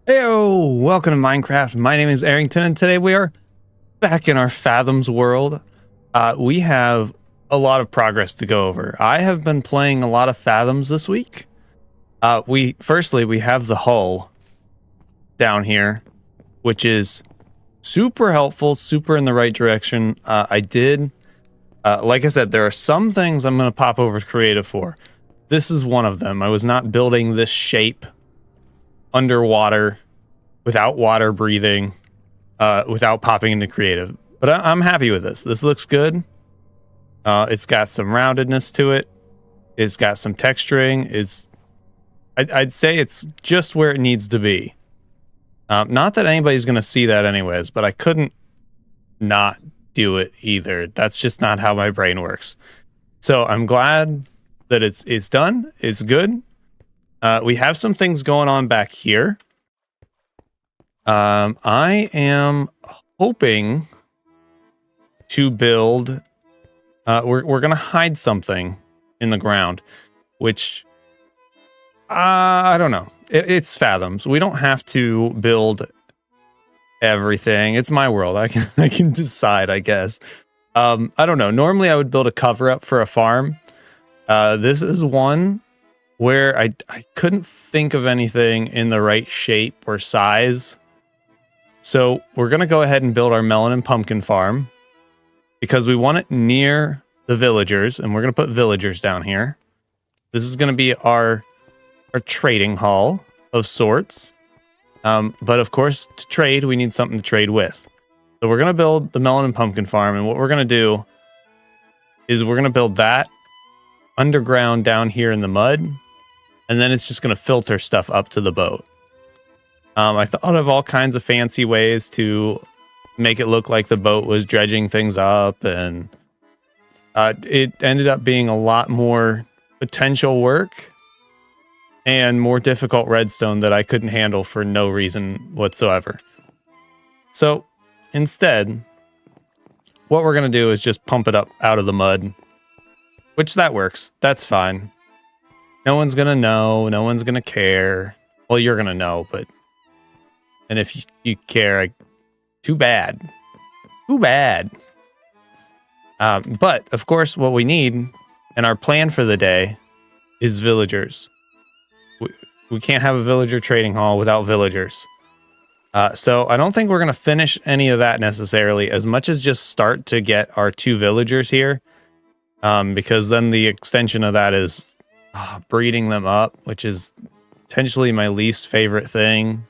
Heyo, welcome to Minecraft. My name is Aerington, and today we are back in our Fathoms world. We have a lot of progress to go over. I have been playing a lot of Fathoms this week. Firstly, we have the hull down here, which is super helpful, super in the right direction. Like I said, there are some things I'm going to pop over to creative for. This is one of them. I was not building this shape underwater without water breathing, without popping into creative. But I'm happy with this. This looks good. It's got some roundedness to it. It's got some texturing. I'd say it's just where it needs to be. Not that anybody's going to see that anyways, but I couldn't not do it either. That's just not how my brain works. So I'm glad that it's done. It's good. We have some things going on back here. I am hoping to build. We're gonna hide something in the ground, which I don't know. It's Fathoms. We don't have to build everything. It's my world. I can decide, I guess. I don't know. Normally, I would build a cover up for a farm. This is one where I couldn't think of anything in the right shape or size. So we're going to go ahead and build our melon and pumpkin farm because we want it near the villagers, and we're going to put villagers down here. This is going to be our trading hall of sorts. But of course, to trade, we need something to trade with. So we're going to build the melon and pumpkin farm, and what we're going to do is we're going to build that underground down here in the mud. And then it's just going to filter stuff up to the boat. I thought of all kinds of fancy ways to make it look like the boat was dredging things up. And it ended up being a lot more potential work and more difficult redstone that I couldn't handle for no reason whatsoever. So instead, what we're going to do is just pump it up out of the mud, which that works. That's fine. No one's going to know. No one's going to care. Well, you're going to know, but... And if you care, too bad. Too bad. But, of course, what we need, and our plan for the day, is villagers. We can't have a villager trading hall without villagers. So I don't think we're going to finish any of that necessarily, as much as just start to get our 2 villagers here. Because then the extension of that is... breeding them up, which is potentially my least favorite thing.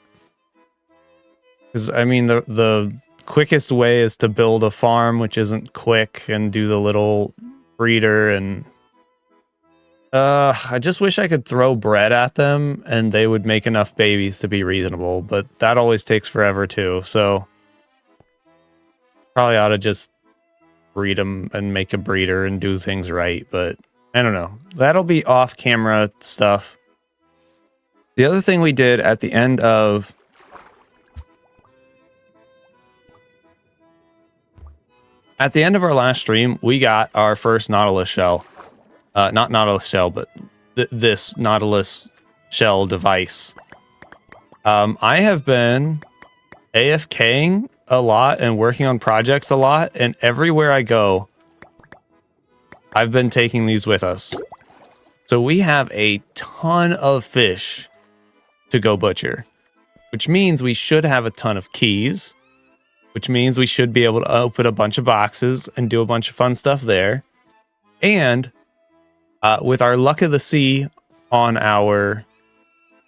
Because, I mean, the quickest way is to build a farm, which isn't quick, and do the little breeder, and... I just wish I could throw bread at them, and they would make enough babies to be reasonable, but that always takes forever, too, so... Probably ought to just breed them and make a breeder and do things right, but... I don't know. That'll be off-camera stuff. The other thing we did at the end of... At the end of our last stream, we got our first Nautilus shell. Not Nautilus shell, but this Nautilus shell device. I have been AFKing a lot and working on projects a lot, and everywhere I go... I've been taking these with us. So we have a ton of fish to go butcher, which means we should have a ton of keys, which means we should be able to open a bunch of boxes and do a bunch of fun stuff there. And with our luck of the sea on our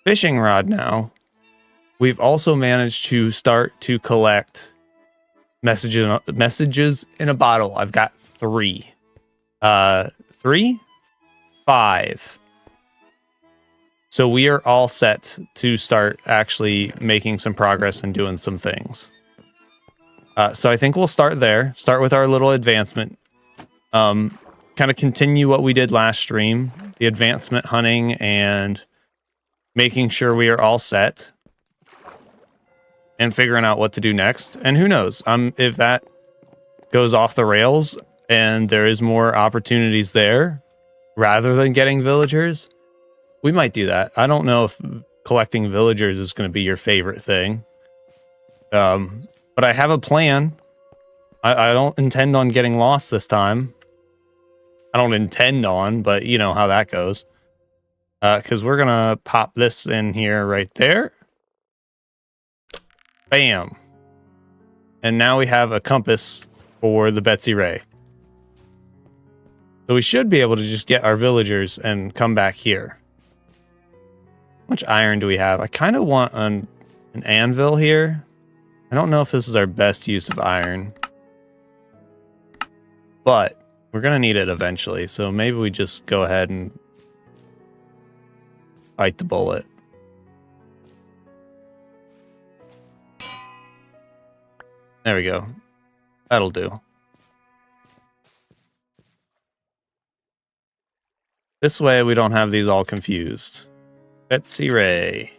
fishing rod now, we've also managed to start to collect messages in a bottle. I've got 3. 5. So we are all set to start actually making some progress and doing some things. So I think we'll start there. Start with our little advancement. Kind of continue what we did last stream. The advancement hunting and making sure we are all set. And figuring out what to do next. And who knows? If that goes off the rails... and there is more opportunities there, rather than getting villagers, we might do that. I don't know if collecting villagers is going to be your favorite thing. But I have a plan. I don't intend on getting lost this time. I don't intend on, but you know how that goes. Because we're going to pop this in here right there. Bam. And now we have a compass for the Betsy Ray. So we should be able to just get our villagers and come back here. How much iron do we have? I kind of want an anvil here. I don't know if this is our best use of iron. But we're going to need it eventually. So maybe we just go ahead and bite the bullet. There we go. That'll do. This way we don't have these all confused. Betsy Ray.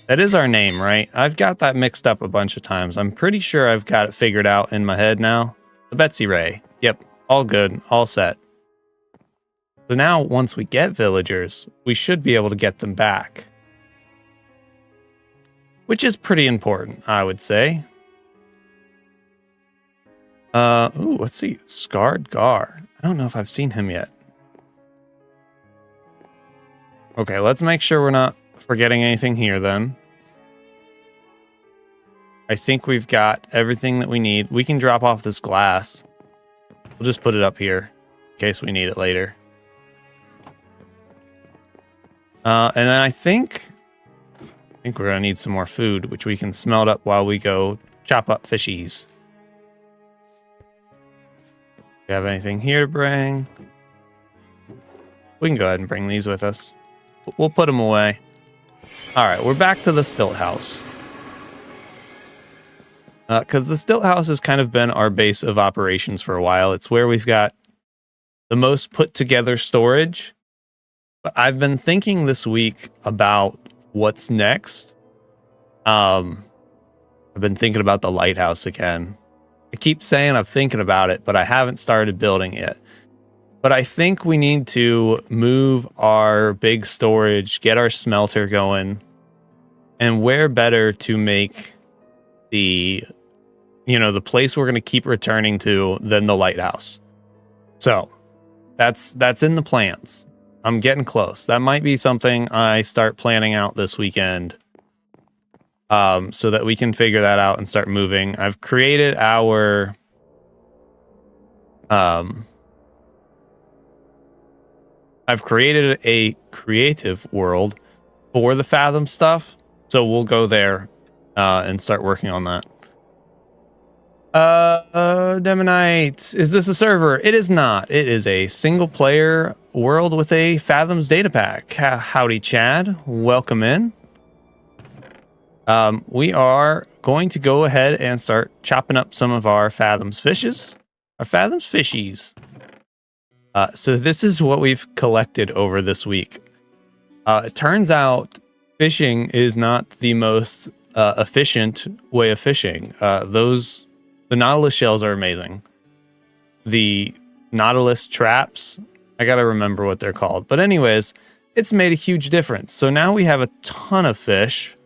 That is our name, right? I've got that mixed up a bunch of times. I'm pretty sure I've got it figured out in my head now. The Betsy Ray. Yep, all good, all set. So now, once we get villagers, we should be able to get them back. Which is pretty important, I would say. Ooh, let's see. Scarred Gar. I don't know if I've seen him yet. Okay, let's make sure we're not forgetting anything here then. I think we've got everything that we need. We can drop off this glass. We'll just put it up here in case we need it later. And then I think we're going to need some more food, which we can smelt up while we go chop up fishies. Do we have anything here to bring? We can go ahead and bring these with us. We'll put them away. All right, we're back to the stilt house. Because the stilt house has kind of been our base of operations for a while. It's where we've got the most put together storage. But I've been thinking this week about what's next. I've been thinking about the lighthouse again. I keep saying I'm thinking about it, but I haven't started building it. But I think we need to move our big storage, get our smelter going, and where better to make the place we're going to keep returning to than the lighthouse. So that's in the plans. I'm getting close. That might be something I start planning out this weekend. So that we can figure that out and start moving. I've created our I've created a creative world for the Fathom stuff. So we'll go there and start working on that. Demonite, is this a server? It is not. It is a single player world with a Fathoms data pack. Howdy, Chad. Welcome in. We are going to go ahead and start chopping up some of our Fathoms fishes. Our Fathoms fishies. So this is what we've collected over this week. It turns out fishing is not the most efficient way of fishing. The Nautilus shells are amazing. The Nautilus traps, I gotta remember what they're called. But anyways, it's made a huge difference. So now we have a ton of fish.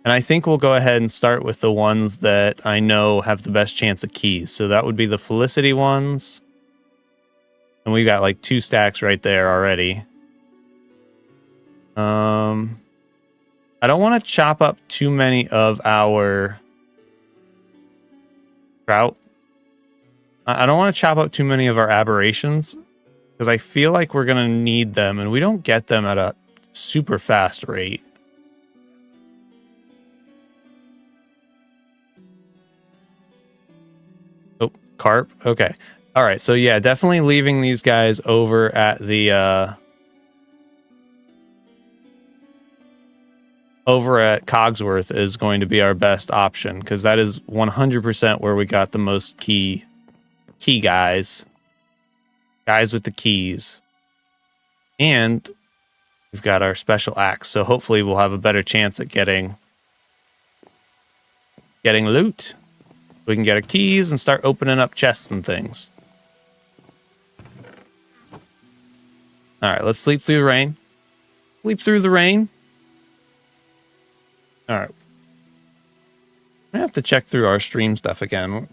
And I think we'll go ahead and start with the ones that I know have the best chance of keys. So that would be the Felicity ones. And we've got like 2 stacks right there already. I don't want to chop up too many of our trout. I don't want to chop up too many of our aberrations because I feel like we're going to need them and we don't get them at a super fast rate. Oh, carp. Okay. All right. So yeah, definitely leaving these guys over at the over at Cogsworth is going to be our best option because that is 100% where we got the most key guys with the keys, and we've got our special axe. So hopefully we'll have a better chance at getting loot. We can get our keys and start opening up chests and things. All right, let's sleep through the rain. Sleep through the rain. All right. I have to check through our stream stuff again.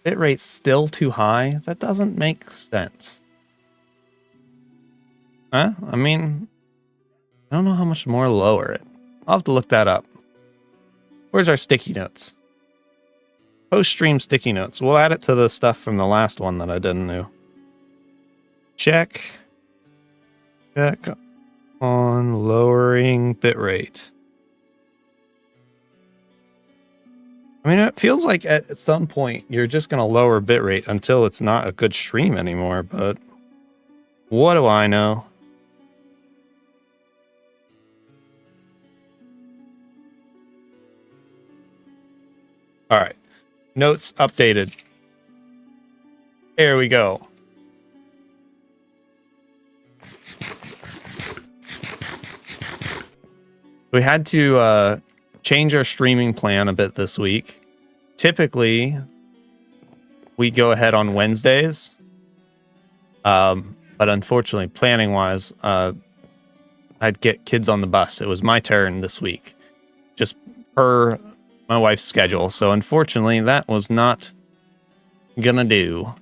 Bitrate's still too high? That doesn't make sense. Huh? I mean, I don't know how much more to lower it. I'll have to look that up. Where's our sticky notes? Post-stream sticky notes. We'll add it to the stuff from the last one that I didn't do. Check on lowering bitrate. I mean, it feels like at some point you're just going to lower bitrate until it's not a good stream anymore, but what do I know? All right. Notes updated. There we go. We had to change our streaming plan a bit this week. Typically, we go ahead on Wednesdays. But unfortunately, planning-wise, I'd get kids on the bus. It was my turn this week. Just per my wife's schedule. So unfortunately, that was not gonna do. All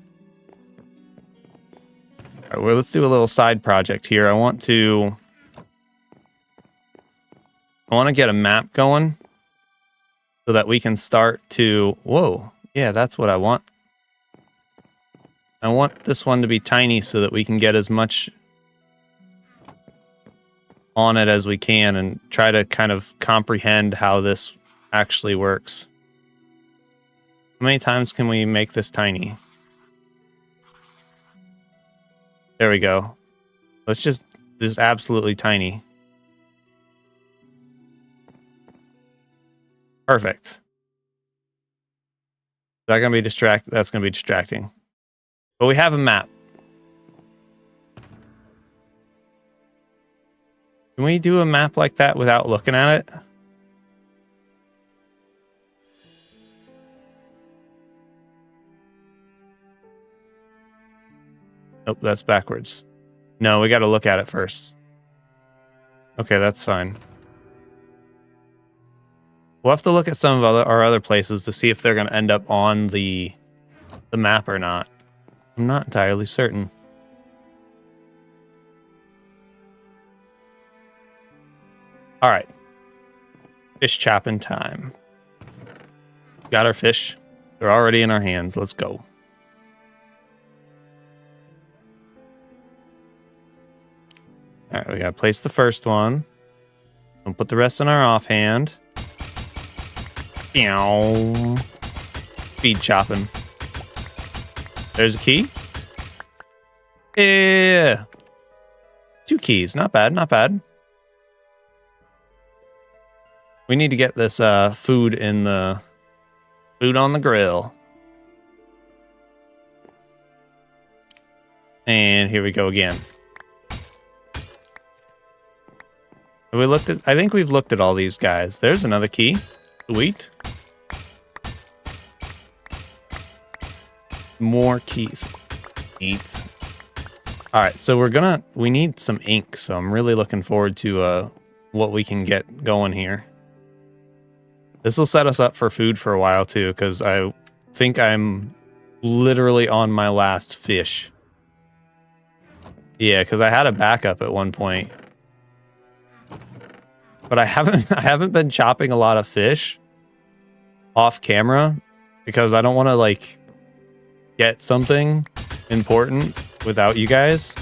right, well, let's do a little side project here. I want to get a map going so that we can start to... Whoa, yeah, that's what I want. I want this one to be tiny so that we can get as much on it as we can and try to kind of comprehend how this actually works. How many times can we make this tiny? There we go. Let's just absolutely tiny. Perfect. Is that gonna be that's gonna be distracting. But we have a map. Can we do a map like that without looking at it? Nope, that's backwards. No, we got to look at it first. Okay, that's fine. We'll have to look at some of our other places to see if they're going to end up on the map or not. I'm not entirely certain. All right. Fish chopping time. Got our fish. They're already in our hands. Let's go. All right, we got to place the first one. And put the rest in our offhand. Speed chopping. There's a key. Yeah. 2 keys. Not bad, not bad. We need to get this food on the grill. And here we go again. Have we looked at... I think we've looked at all these guys. There's another key. Sweet. More keys. Eats. All right, so we need some ink, so I'm really looking forward to what we can get going here. This will set us up for food for a while too, because I think I'm literally on my last fish. Yeah, because I had a backup at one point. But I haven't been chopping a lot of fish off camera because I don't want to like get something important without you guys.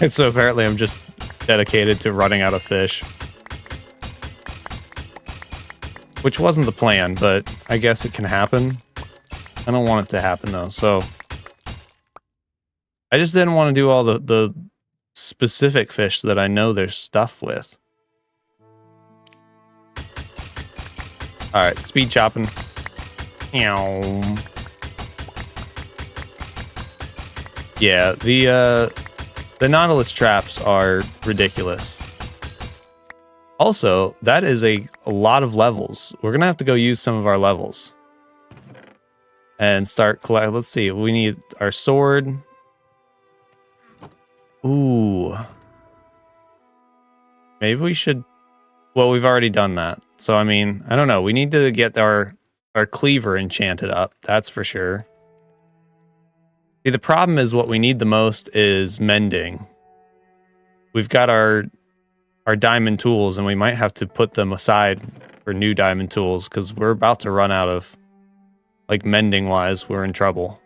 And so apparently I'm just dedicated to running out of fish. Which wasn't the plan, but I guess it can happen. I don't want it to happen though, so I just didn't want to do all the specific fish that I know there's stuff with. All right, speed chopping. Yeah, the Nautilus traps are ridiculous. Also, that is a lot of levels. We're gonna have to go use some of our levels and start collect. Let's see. We need our sword. Ooh. Maybe we should... Well, we've already done that. So, I mean, I don't know. We need to get our cleaver enchanted up. That's for sure. See, the problem is what we need the most is mending. We've got our diamond tools, and we might have to put them aside for new diamond tools because we're about to run out of, like, mending wise, we're in trouble.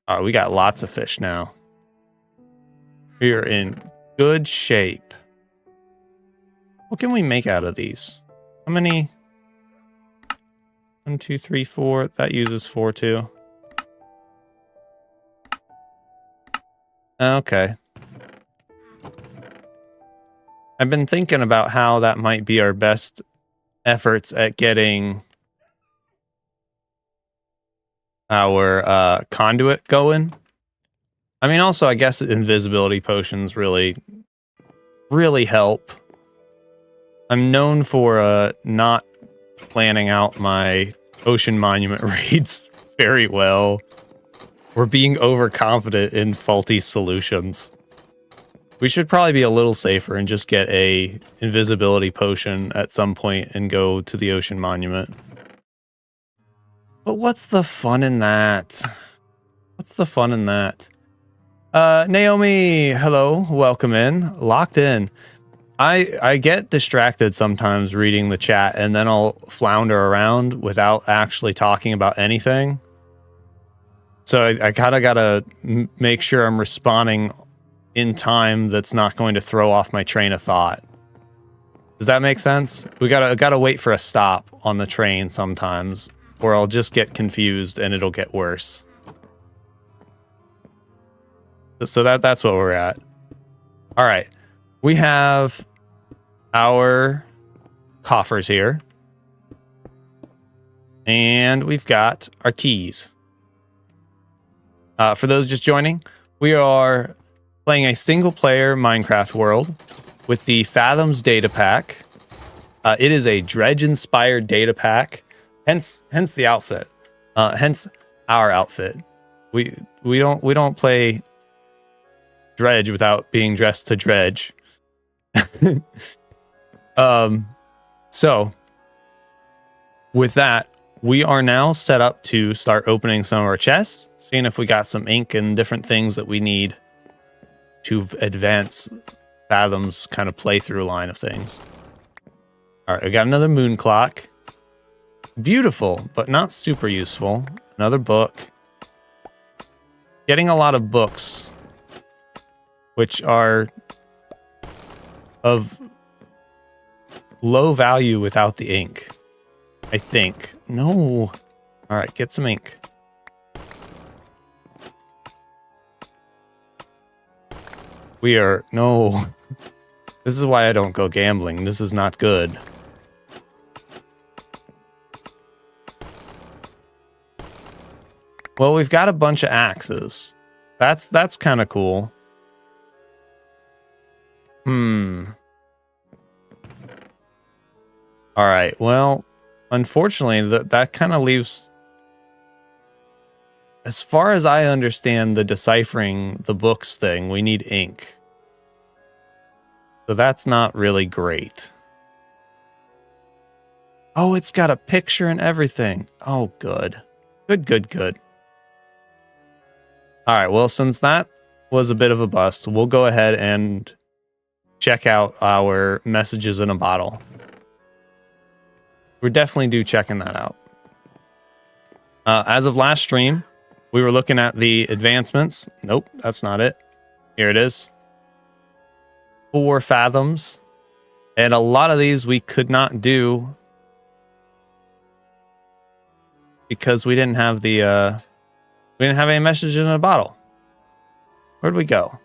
All right, we got lots of fish now. We are in good shape. What can we make out of these? How many? 1, 2, 3, 4. That uses 4 too. Okay. I've been thinking about how that might be our best efforts at getting our conduit going. I mean, also, I guess invisibility potions really help. I'm known for not planning out my ocean monument raids very well. We're being overconfident in faulty solutions. We should probably be a little safer and just get a invisibility potion at some point and go to the ocean monument. But what's the fun in that? What's the fun in that? Naomi, hello, welcome in. Locked in. I get distracted sometimes reading the chat, and then I'll flounder around without actually talking about anything. So I kind of gotta make sure I'm responding in time that's not going to throw off my train of thought. Does that make sense? We gotta wait for a stop on the train sometimes, or I'll just get confused and it'll get worse. So that's what we're at. All right, we have our coffers here, and we've got our keys. For those just joining, we are playing a single-player Minecraft world with the Fathoms data pack. It is a Dredge-inspired data pack, hence the outfit, hence our outfit. We don't play Dredge without being dressed to dredge. So with that, we are now set up to start opening some of our chests, seeing if we got some ink and different things that we need to advance Fathom's kind of playthrough line of things. All right, we got another moon clock. Beautiful, but not super useful. Another book. Getting a lot of books, which are of low value without the ink, I think. No. All right, get some ink. We are... No. This is why I don't go gambling. This is not good. Well, we've got a bunch of axes. That's kind of cool. All right, well, unfortunately, that kind of leaves... As far as I understand the deciphering the books thing, we need ink. So that's not really great. Oh, it's got a picture and everything. Oh, good. Good. All right, well, since that was a bit of a bust, we'll go ahead and check out our messages in a bottle. We definitely do checking that out. As of last stream, we were looking at the advancements. Nope, that's not it. Here it is. 4 fathoms. And a lot of these we could not do because we didn't have the we didn't have any message in a bottle. Where'd we go?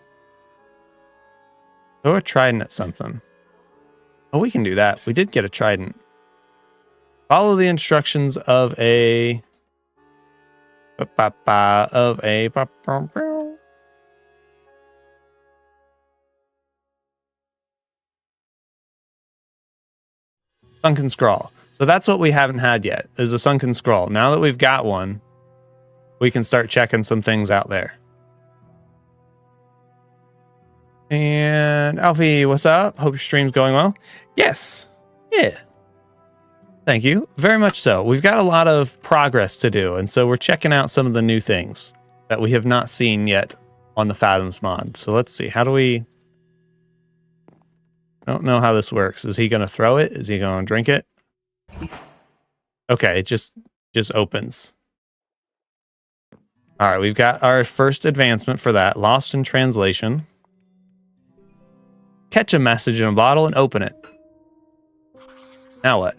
Throw a trident at something. Oh, we can do that. We did get a trident. Follow the instructions of a sunken scrawl. So that's what we haven't had yet, is a sunken scrawl. Now that we've got one, we can start checking some things out there. And Alfie, what's up? Hope your stream's going well. Yes. Yeah. Thank you. Very much so. We've got a lot of progress to do, and so we're checking out some of the new things that we have not seen yet on the Fathoms mod. So let's see. How do we... I don't know how this works. Is he going to throw it? Is he going to drink it? Okay, it just opens. All right, we've got our first advancement for that. Lost in translation. Catch a message in a bottle and open it. Now what?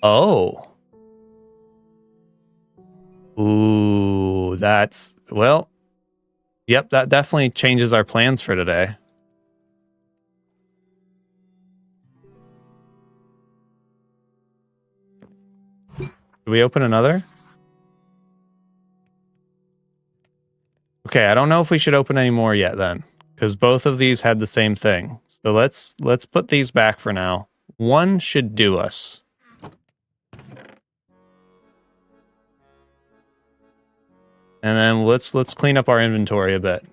Oh. Ooh, that's... Well, yep, that definitely changes our plans for today. Do we open another? Okay, I don't know if we should open any more yet then, because both of these had the same thing. So let's put these back for now. One should do us. And then let's clean up our inventory a bit.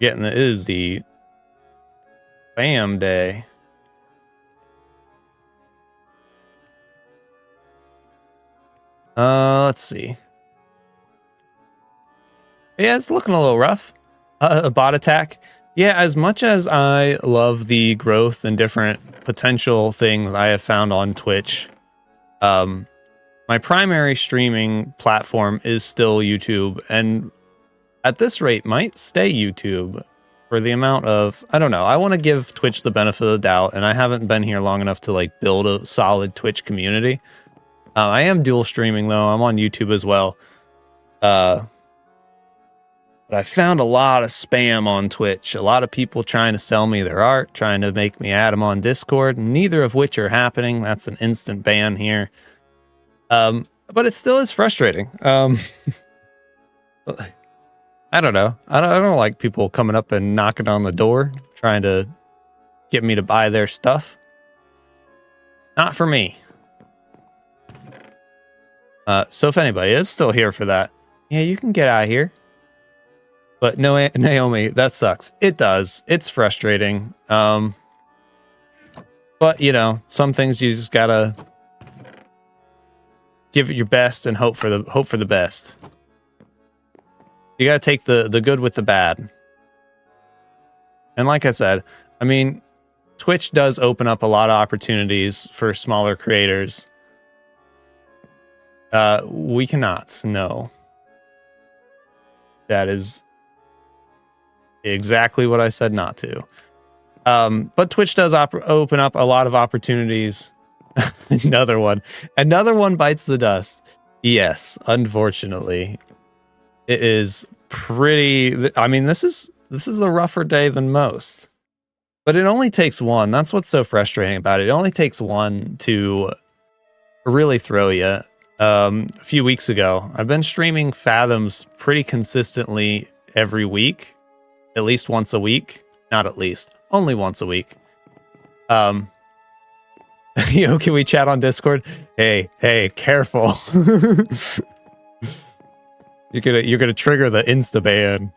Getting it is the Bam Day. Let's see. Yeah, it's looking a little rough. A bot attack. Yeah, as much as I love the growth and different potential things I have found on Twitch, my primary streaming platform is still YouTube, and at this rate might stay YouTube for the amount of, I don't know, I want to give Twitch the benefit of the doubt, and I haven't been here long enough to like build a solid Twitch community. I am dual streaming though. I'm on YouTube as well. But I found a lot of spam on Twitch. A lot of people trying to sell me their art, trying to make me add them on Discord, neither of which are happening. That's an instant ban here. But it still is frustrating. I don't know. I don't like people coming up and knocking on the door, trying to get me to buy their stuff. Not for me. So if anybody is still here for that, yeah, you can get out of here. But no, Naomi, that sucks. It does. It's frustrating. But you know, some things you just gotta give it your best and hope for the best. You gotta take the good with the bad. And like I said, I mean, Twitch does open up a lot of opportunities for smaller creators. We cannot. No. That is exactly what I said not to. But Twitch does open up a lot of opportunities. Another one bites the dust. Yes, unfortunately. It is pretty, I mean, this is a rougher day than most. But it only takes one. That's what's so frustrating about it. It only takes one to really throw you. A few weeks ago, I've been streaming Fathoms pretty consistently every week. At least once a week. Not at least. Only once a week. Can we chat on Discord? Hey, careful. You're gonna trigger the insta ban.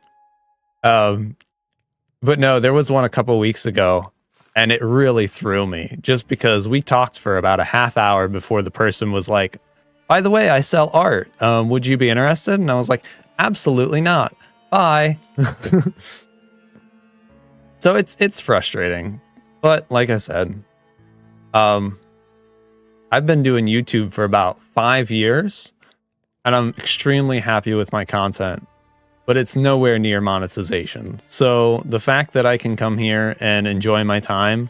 But no, there was one a couple weeks ago, and it really threw me. Just because we talked for about a half hour before the person was like, "By the way, I sell art. Would you be interested?" And I was like, "Absolutely not. Bye." So it's frustrating, but like I said, I've been doing YouTube for about 5 years, and I'm extremely happy with my content, but it's nowhere near monetization. So the fact that I can come here and enjoy my time,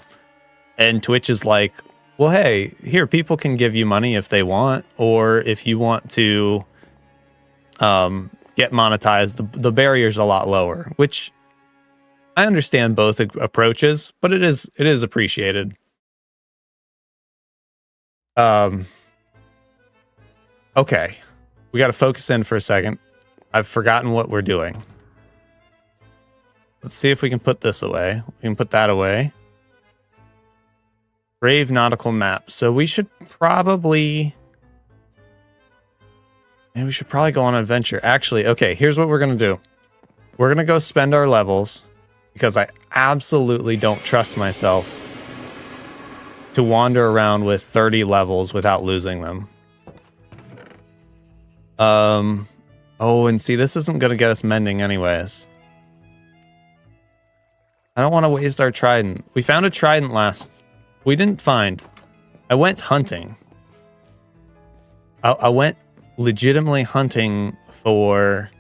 and Twitch is like, well, hey, here, people can give you money if they want, or if you want to get monetized, the barrier's a lot lower, which I understand both approaches, but it is appreciated. Okay, we got to focus in for a second. I've forgotten what we're doing. Let's see if we can put this away. We can put that away. Brave nautical map. So we should probably... Maybe we should probably go on an adventure. Actually, okay, here's what we're going to do. We're going to go spend our levels because I absolutely don't trust myself to wander around with 30 levels without losing them. Oh, and see, this isn't going to get us mending anyways. I don't want to waste our trident. We found a trident last... We didn't find. I went hunting. I went legitimately hunting for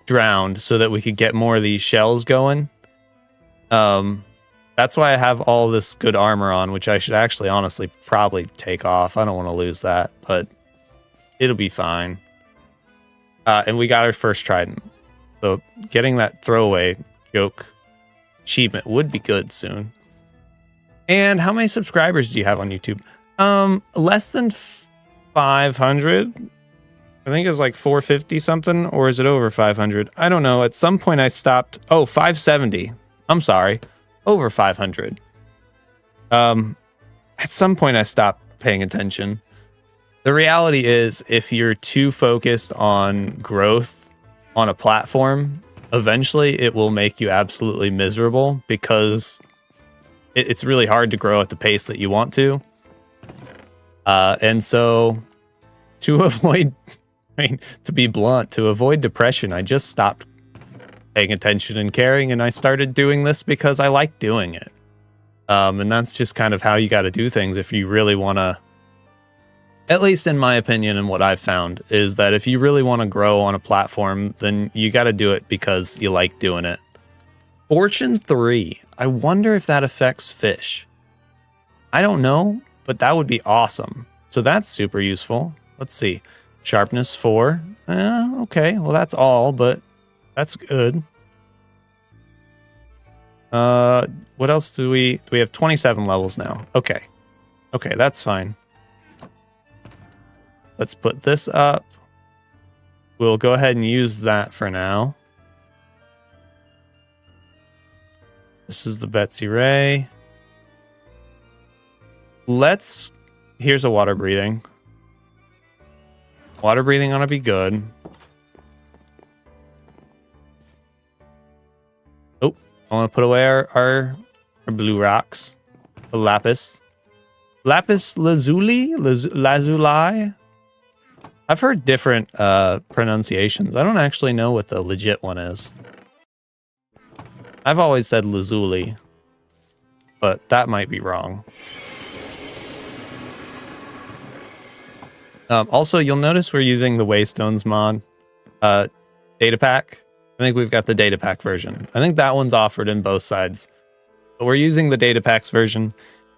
drowned so that we could get more of these shells going. That's why I have all this good armor on, which I should actually honestly probably take off. I don't want to lose that, but it'll be fine. And we got our first trident. So getting that throwaway joke achievement would be good soon. And how many subscribers do you have on YouTube? Less than 500. I think it's like 450 something, or is it over 500? I don't know. At some point I stopped. Oh, 570. I'm sorry. Over 500. At some point I stopped paying attention. The reality is, if you're too focused on growth on a platform, eventually it will make you absolutely miserable because it's really hard to grow at the pace that you want to. And so to avoid, to be blunt, to avoid depression, I just stopped paying attention and caring, and I started doing this because I like doing it. And that's just kind of how you got to do things if you really want to, at least in my opinion and what I've found, is that if you really want to grow on a platform, then you got to do it because you like doing it. Fortune 3. I wonder if that affects fish. I don't know, but that would be awesome. So that's super useful. Let's see. Sharpness 4. Okay, well that's all, but that's good. What else do we have 27 levels now. Okay. Okay, that's fine. Let's put this up. We'll go ahead and use that for now. This is the Betsy Ray. Here's a water breathing. Water breathing ought to be good. Oh, I want to put away our blue rocks. The lapis. Lapis lazuli? Lazuli? I've heard different pronunciations. I don't actually know what the legit one is. I've always said lazuli, but that might be wrong. Also, you'll notice we're using the Waystones mod data pack. I think we've got the data pack version. I think that one's offered in both sides. But we're using the data packs version.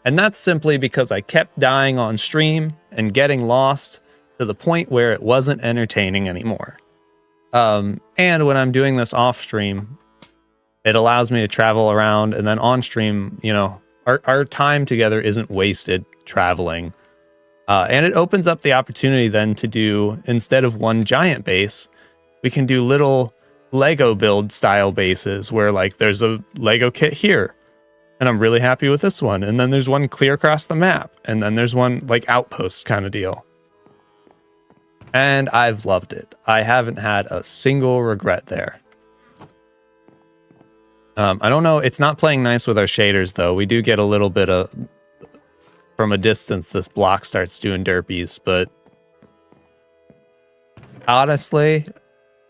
And that's simply because I kept dying on stream and getting lost to the point where it wasn't entertaining anymore. And when I'm doing this off stream, it allows me to travel around, and then on stream, you know, our time together isn't wasted traveling. And it opens up the opportunity then to do, instead of one giant base, we can do little Lego build style bases where like there's a Lego kit here and I'm really happy with this one. And then there's one clear across the map. And then there's one like outpost kind of deal. And I've loved it. I haven't had a single regret there. I don't know. It's not playing nice with our shaders, though. We do get a little bit of... From a distance, this block starts doing derpies, but... Honestly,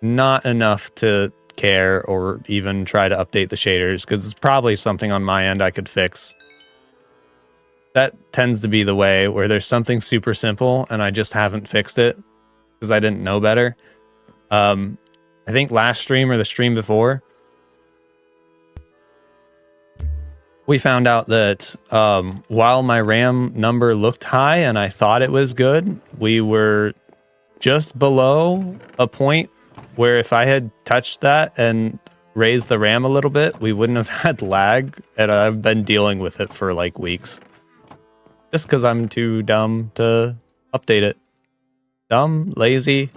not enough to care or even try to update the shaders, because it's probably something on my end I could fix. That tends to be the way, where there's something super simple, and I just haven't fixed it. Because I didn't know better. I think last stream or the stream before, we found out that while my RAM number looked high and I thought it was good, we were just below a point where if I had touched that and raised the RAM a little bit, we wouldn't have had lag, and I've been dealing with it for like weeks. Just because I'm too dumb to update it. Dumb, lazy,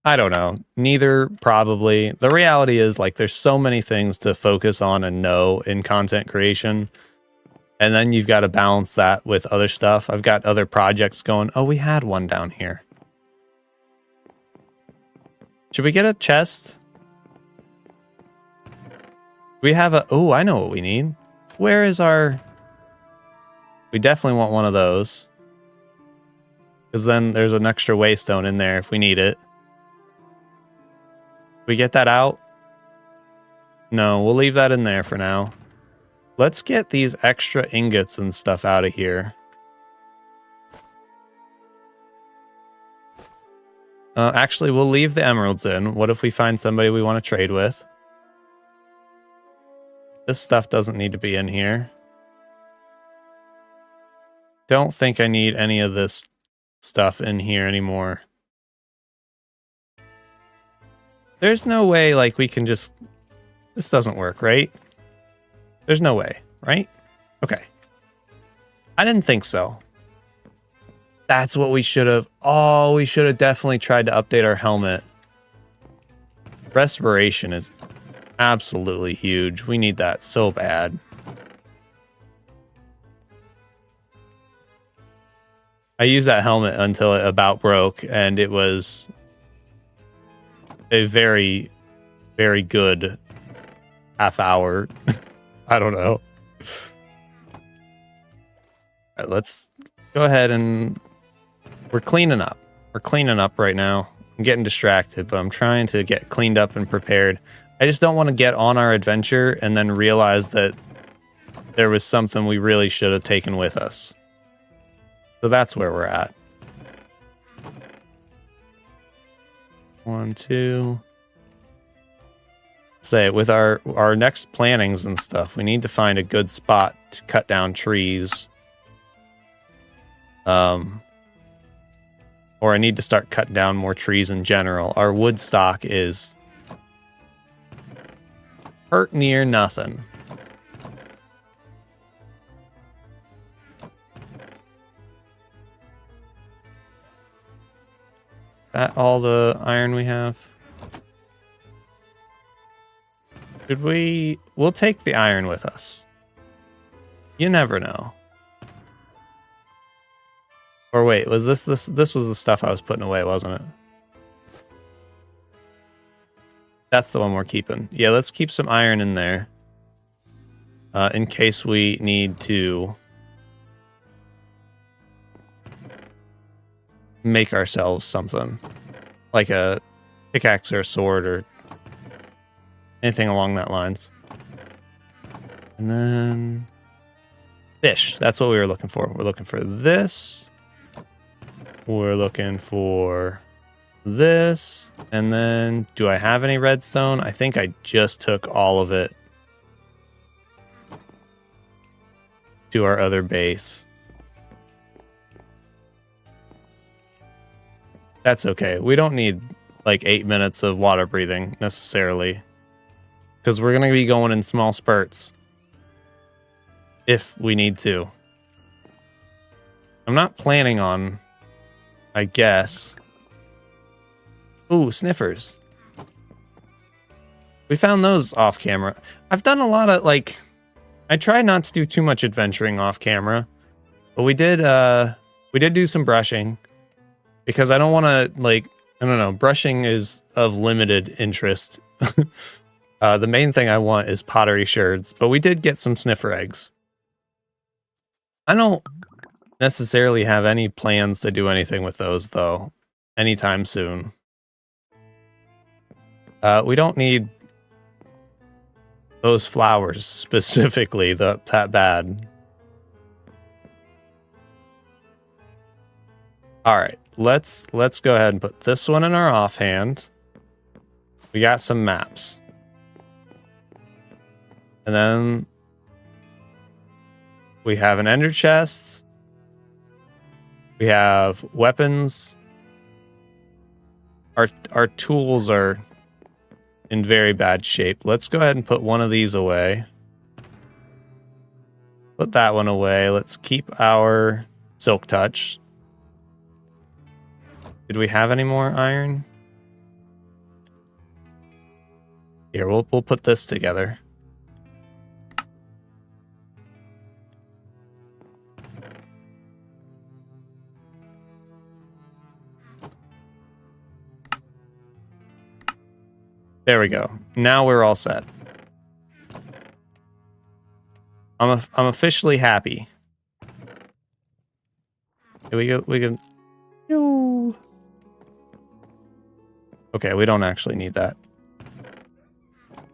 I don't know. Neither, probably. The reality is, like, there's so many things to focus on and know in content creation. And then you've got to balance that with other stuff. I've got other projects going. Oh, we had one down here. Should we get a chest? We have a... Oh, I know what we need. Where is our... We definitely want one of those. Because then there's an extra waystone in there if we need it. We get that out? No, we'll leave that in there for now. Let's get these extra ingots and stuff out of here. Actually, we'll leave the emeralds in. What if we find somebody we want to trade with? This stuff doesn't need to be in here. Don't think I need any of this stuff in here anymore. There's no way, like, we can just... This doesn't work, right? There's no way, right? Okay. I didn't think so. That's what we should have... Oh, we should have definitely tried to update our helmet. Respiration is absolutely huge. We need that so bad. I used that helmet until it about broke, and it was a very, very good half hour. I don't know. All right, let's go ahead and we're cleaning up. We're cleaning up right now. I'm getting distracted, but I'm trying to get cleaned up and prepared. I just don't want to get on our adventure and then realize that there was something we really should have taken with us. So that's where we're at. 1, 2. Say with our next plantings and stuff, we need to find a good spot to cut down trees. Or I need to start cutting down more trees in general. Our wood stock is hurt near nothing. That all the iron we have? Should we... We'll take the iron with us. You never know. Or wait, was this was the stuff I was putting away, wasn't it? That's the one we're keeping. Yeah, let's keep some iron in there. In case we need to make ourselves something. Like a pickaxe or a sword or anything along that lines. And then fish. That's what we were looking for. We're looking for this. We're looking for this. And then, do I have any redstone? I think I just took all of it to our other base. That's okay. We don't need like 8 minutes of water breathing necessarily, because we're going to be going in small spurts if we need to. I'm not planning on, I guess. Ooh, sniffers. We found those off camera. I've done a lot of, like, I try not to do too much adventuring off camera, but we did do some brushing, because I don't want to, like, I don't know, brushing is of limited interest. The main thing I want is pottery sherds, but we did get some sniffer eggs. I don't necessarily have any plans to do anything with those, though, anytime soon. We don't need those flowers specifically that bad. All right, let's go ahead and put this one in our offhand. We got some maps. And then we have an ender chest. We have weapons. Our tools are in very bad shape. Let's go ahead and put one of these away. Put that one away. Let's keep our silk touch. Did we have any more iron? Here, we'll put this together. There we go. Now we're all set. I'm officially happy. Here we can. Okay, we don't actually need that.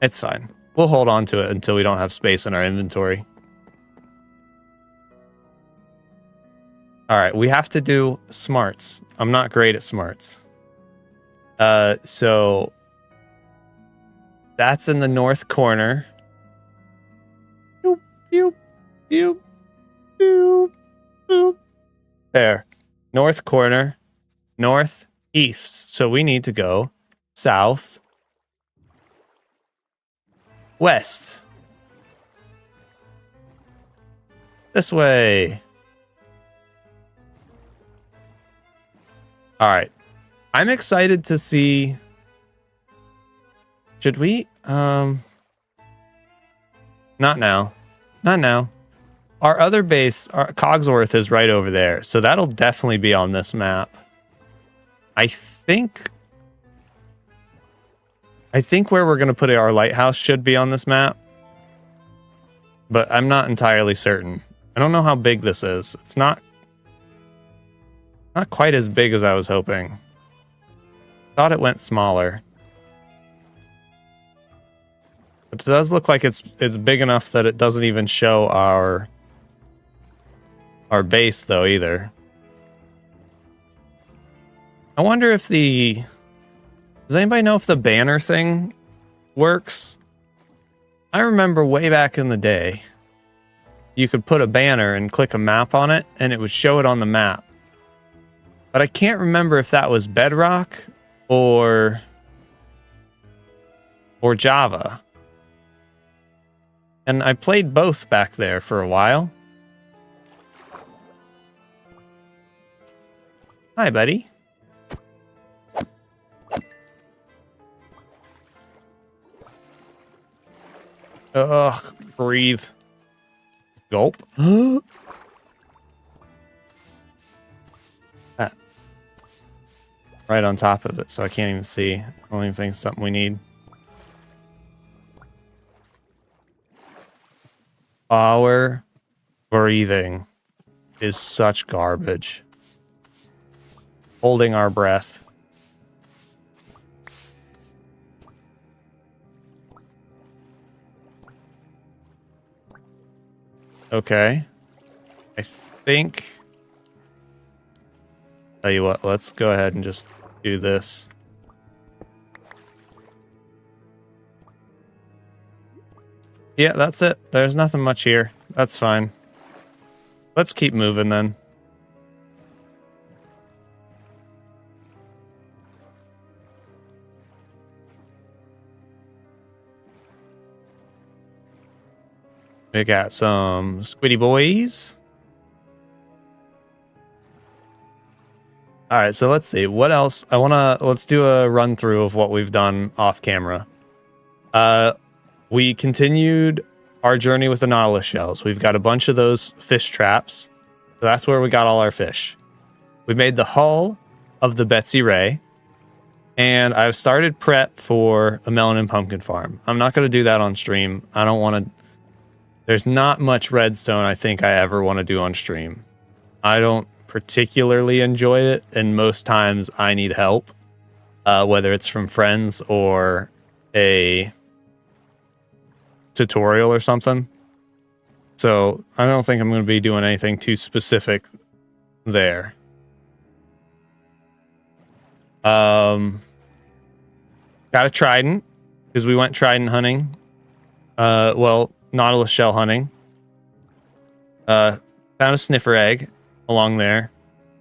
It's fine. We'll hold on to it until we don't have space in our inventory. All right, we have to do smarts. I'm not great at smarts. So that's in the north corner. Boop, boop, boop, boop, boop. There. North corner. Northeast. So we need to go south. West. This way. All right. I'm excited to see. Should we? Not now. Not now. Our other base, Cogsworth, is right over there. So that'll definitely be on this map. I think where we're going to put our lighthouse should be on this map. But I'm not entirely certain. I don't know how big this is. It's not quite as big as I was hoping. Thought it went smaller. But it does look like it's big enough that it doesn't even show our base though either. I wonder if does anybody know if the banner thing works? I remember way back in the day, you could put a banner and click a map on it and it would show it on the map. But I can't remember if that was Bedrock or Java. And I played both back there for a while. Hi, buddy. Ugh, breathe. Gulp. Right on top of it, so I can't even see. I don't even think it's something we need. Our breathing is such garbage. Holding our breath. Okay. I think... Tell you what, let's go ahead and just do this. Yeah, that's it. There's nothing much here. That's fine. Let's keep moving then. We got some squiddy boys. All right, so let's see what else. Let's do a run through of what we've done off camera. We continued our journey with the Nautilus shells. We've got a bunch of those fish traps. So that's where we got all our fish. We made the hull of the Betsy Ray. And I've started prep for a melon and pumpkin farm. I'm not going to do that on stream. I don't want to... There's not much redstone I think I ever want to do on stream. I don't particularly enjoy it, and most times I need help, whether it's from friends or a tutorial or something. So I don't think I'm going to be doing anything too specific there. Got a trident because we went trident hunting. Well, Nautilus shell hunting. Found a sniffer egg along there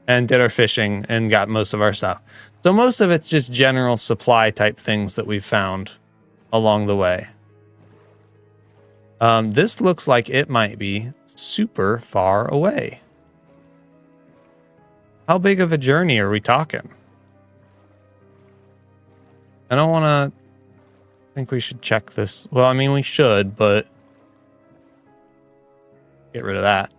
and did our fishing and got most of our stuff. So most of it's just general supply type things that we've found along the way. This looks like it might be super far away. How big of a journey are we talking? I don't want to... I think we should check this. Well, I mean, we should, but... Get rid of that.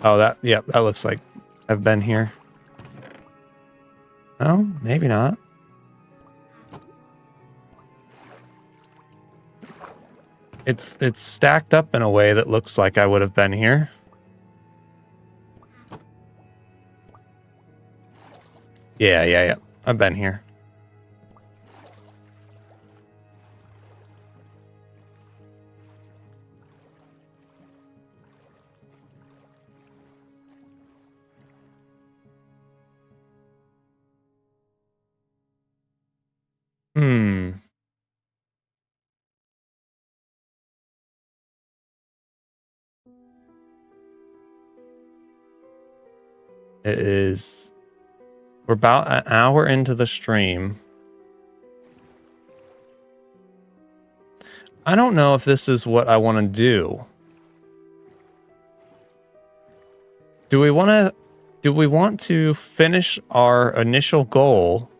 Oh, that looks like I've been here. Oh, maybe not. It's stacked up in a way that looks like I would have been here. Yeah. I've been here. It is... We're about an hour into the stream. I don't know if this is what I want to do. Do we want to finish our initial goal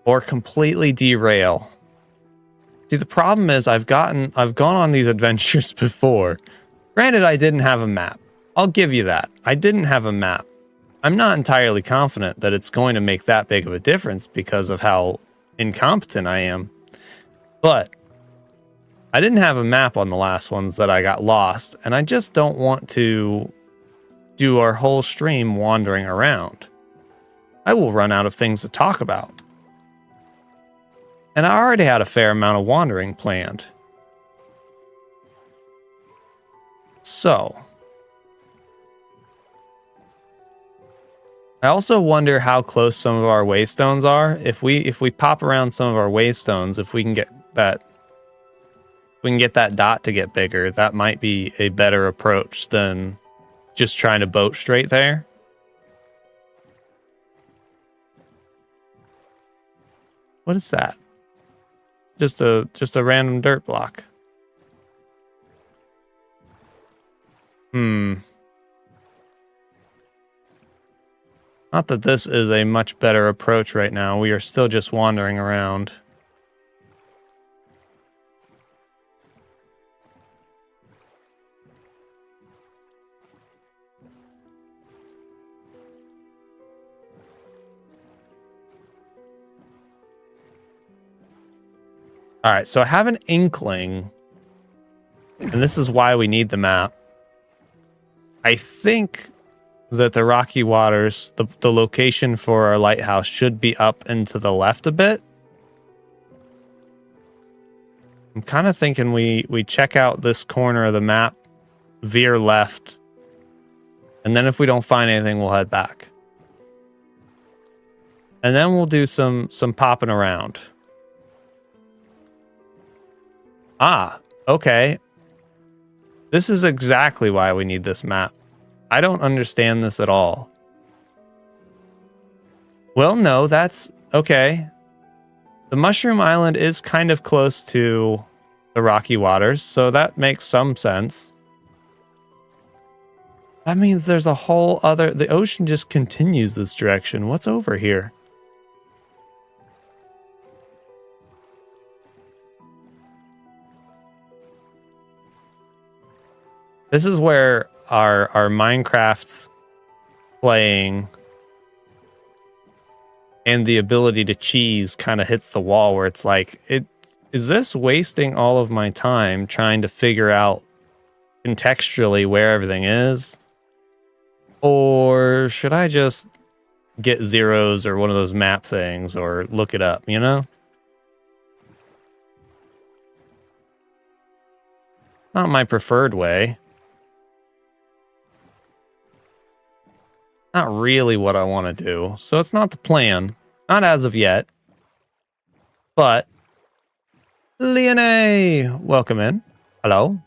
or completely derail? See, the problem is I've gone on these adventures before. Granted, I didn't have a map. I'll give you that. I didn't have a map. I'm not entirely confident that it's going to make that big of a difference because of how incompetent I am. But I didn't have a map on the last ones that I got lost, and I just don't want to do our whole stream wandering around. I will run out of things to talk about. And I already had a fair amount of wandering planned. So... I also wonder how close some of our Waystones are. If we pop around some of our Waystones, if we can get that dot to get bigger, that might be a better approach than just trying to boat straight there. What is that? Just a random dirt block. Not that this is a much better approach right now. We are still just wandering around. All right, so I have an inkling, and this is why we need the map. I think that the rocky waters, the location for our lighthouse should be up and to the left a bit. I'm kind of thinking we check out this corner of the map, veer left, and then if we don't find anything, we'll head back. And then we'll do some popping around. Ah, okay. This is exactly why we need this map. I don't understand this at all. Well, no, that's okay. The Mushroom Island is kind of close to the rocky waters, so that makes some sense. That means there's a whole other... The ocean just continues this direction. What's over here? This is where our Minecraft playing and the ability to cheese kind of hits the wall where it's like, is this wasting all of my time trying to figure out contextually where everything is? Or should I just get zeros or one of those map things or look it up, you know? Not my preferred way. Not really what I want to do. So it's not the plan. Not as of yet. But Leonie, welcome in. Hello.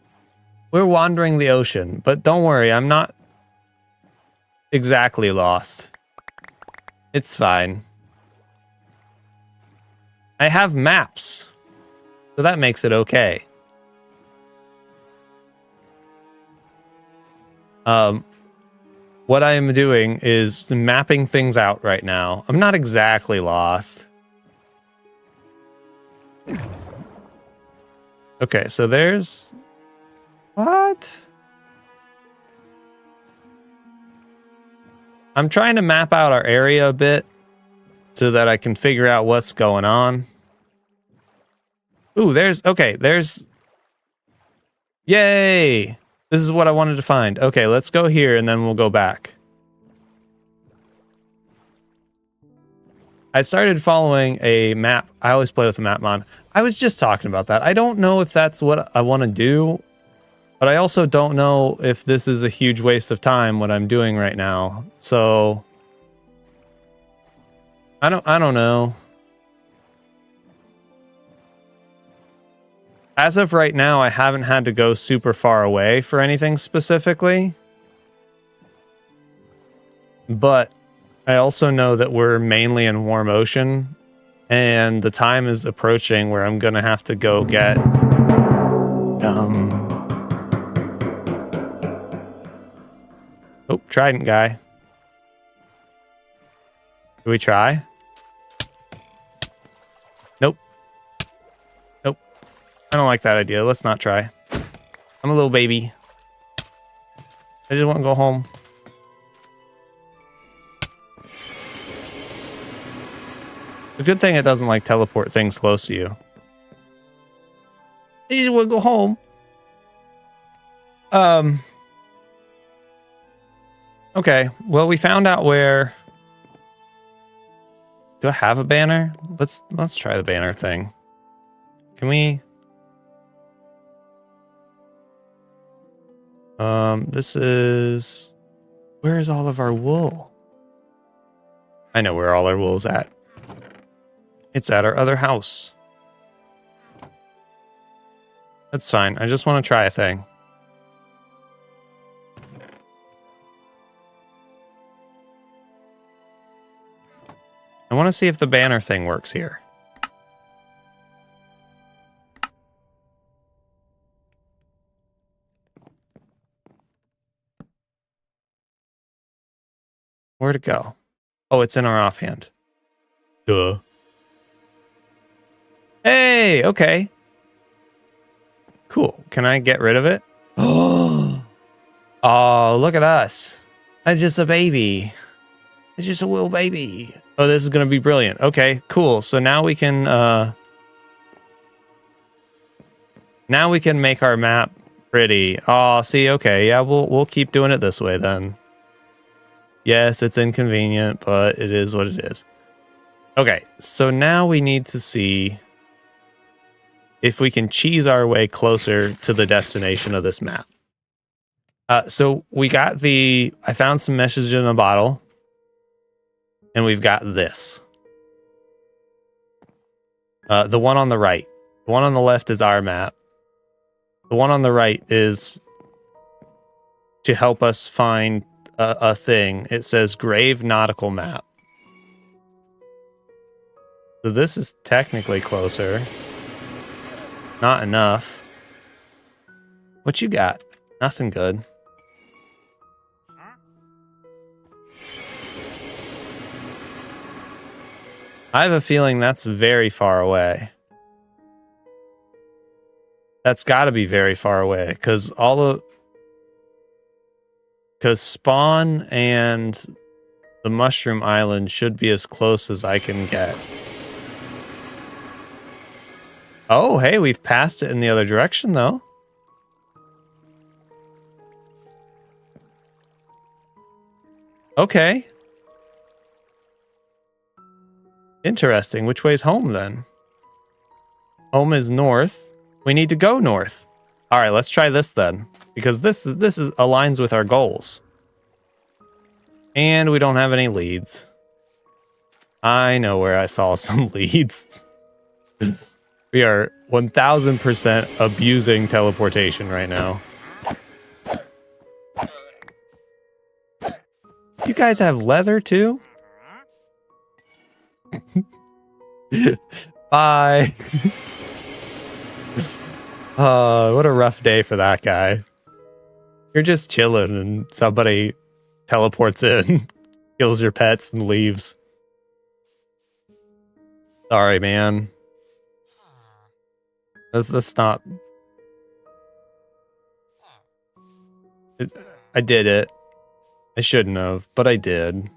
We're wandering the ocean, but don't worry, I'm not exactly lost. It's fine. I have maps, so that makes it okay. What I am doing is mapping things out right now. I'm not exactly lost. Okay, so there's... What? I'm trying to map out our area a bit so that I can figure out what's going on. Ooh, there's... Yay! This is what I wanted to find. Okay, let's go here and then we'll go back. I started following a map. I always play with a map mod. I was just talking about that. I don't know if that's what I want to do, but I also don't know if this is a huge waste of time, what I'm doing right now. So I don't know. As of right now, I haven't had to go super far away for anything specifically. But I also know that we're mainly in warm ocean, and the time is approaching where I'm gonna have to go get oh, trident guy. Do we try? Nope. Nope. I don't like that idea. Let's not try. I'm a little baby. I just want to go home. A good thing it doesn't like teleport things close to you. I just want to go home. Okay. Well, we found out where. Do I have a banner? Let's try the banner thing. Can we? This is. Where is all of our wool? I know where all our wool's at. It's at our other house. That's fine. I just want to try a thing. I want to see if the banner thing works here. Where'd it go? Oh, it's in our offhand. Duh. Hey, okay. Cool. Can I get rid of it? Oh, look at us. I'm just a baby. It's just a little baby. Oh, this is going to be brilliant. Okay, cool. So now we can make our map pretty. Oh, see, okay. Yeah, we'll keep doing it this way then. Yes, it's inconvenient, but it is what it is. Okay, so now we need to see if we can cheese our way closer to the destination of this map. So we got I found some message in a bottle, and we've got this. The one on the right. The one on the left is our map. The one on the right is to help us find a thing. It says Grave Nautical Map. So this is technically closer. Not enough. What you got? Nothing good. I have a feeling that's very far away. That's got to be very far away because Spawn and the Mushroom Island should be as close as I can get. Oh, hey, we've passed it in the other direction, though. Okay. Interesting. Which way's home, then? Home is north. We need to go north. All right, let's try this, then. Because this aligns with our goals. And we don't have any leads. I know where I saw some leads. We are 1000% abusing teleportation right now. You guys have leather too? Bye. What a rough day for that guy. You're just chilling and somebody teleports in, kills your pets and leaves. Sorry, man. That's not... I did it. I shouldn't have, but I did.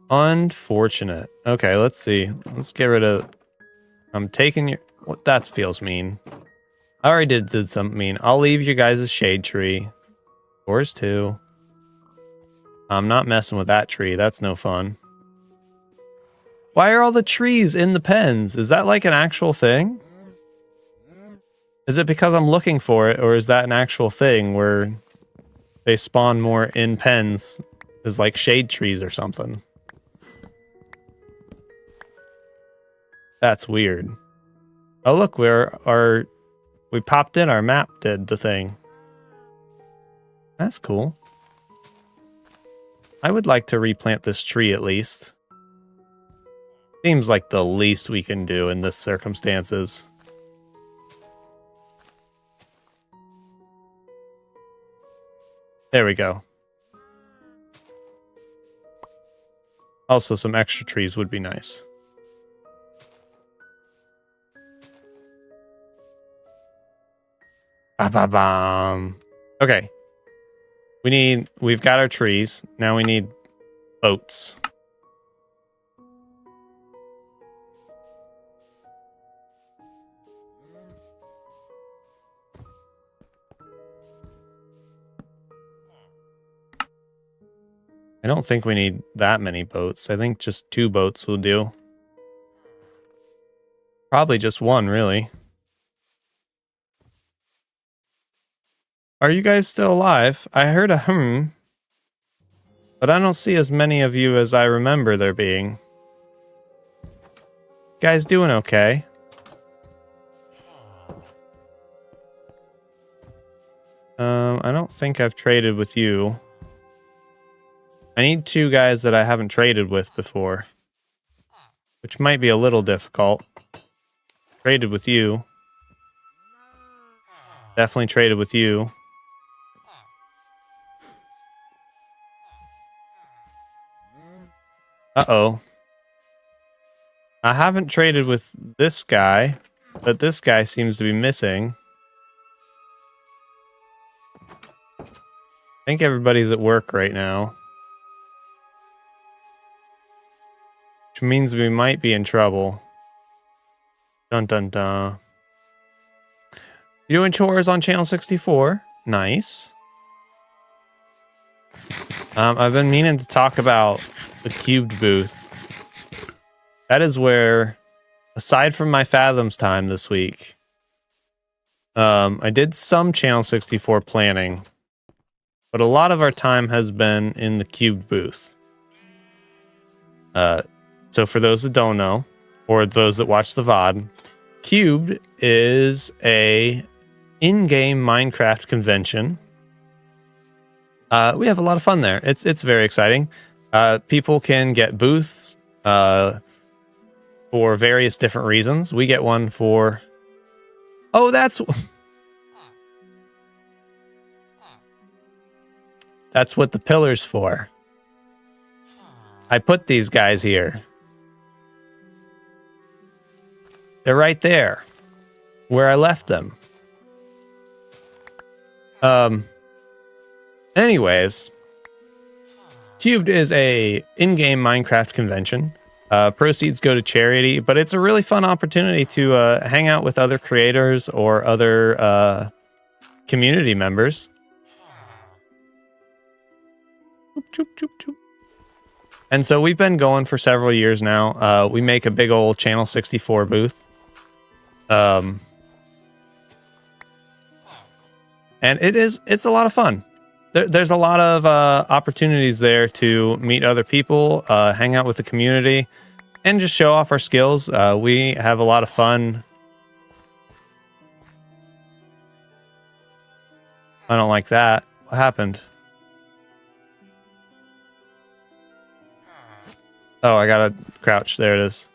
Unfortunate. Okay, let's see. Let's get rid of... I'm taking your... What? That feels mean. I already did something mean. I'll leave you guys' shade tree. Yours too. I'm not messing with that tree. That's no fun. Why are all the trees in the pens? Is that like an actual thing? Is it because I'm looking for it, or is that an actual thing where they spawn more in pens as like shade trees or something? That's weird. Oh look, we popped in, our map did the thing. That's cool. I would like to replant this tree at least. Seems like the least we can do in this circumstances. There we go. Also, some extra trees would be nice. Ba-ba-bam. Okay. We've got our trees. Now we need boats. I don't think we need that many boats. I think just 2 boats will do. Probably just 1, really. Are you guys still alive? I heard a but I don't see as many of you as I remember there being. Guys doing okay? I don't think I've traded with you. I need 2 guys that I haven't traded with before, which might be a little difficult. Traded with you. Definitely traded with you. Uh-oh. I haven't traded with this guy, but this guy seems to be missing. I think everybody's at work right now. Which means we might be in trouble. Dun dun dun. You doing chores on channel 64? Nice. I've been meaning to talk about the cubed booth. That is where, aside from my Fathoms time this week, I did some channel 64 planning, but a lot of our time has been in the cubed booth. So for those that don't know, or those that watch the VOD, Cubed is a in-game Minecraft convention. We have a lot of fun there. It's very exciting. People can get booths for various different reasons. We get one for... Oh, that's what the pillar's for. I put these guys here. They're right there, where I left them. Anyways, Cubed is a in-game Minecraft convention. Proceeds go to charity, but it's a really fun opportunity to hang out with other creators or other community members. Choop, choop, choop. And so we've been going for several years now. We make a big old channel 64 booth. And it's a lot of fun. There's a lot of opportunities there to meet other people, hang out with the community, and just show off our skills. We have a lot of fun. I don't like that. What happened? Oh, I gotta crouch. There it is.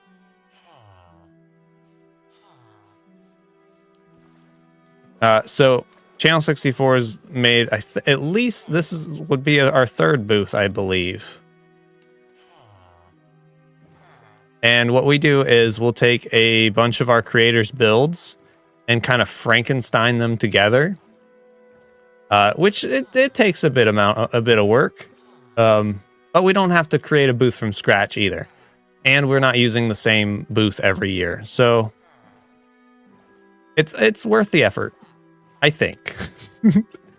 So channel 64 is made, at least this would be our 3rd booth, I believe. And what we do is we'll take a bunch of our creators' builds and kind of Frankenstein them together, which it takes a bit of work, but we don't have to create a booth from scratch either, and we're not using the same booth every year, so it's worth the effort, I think.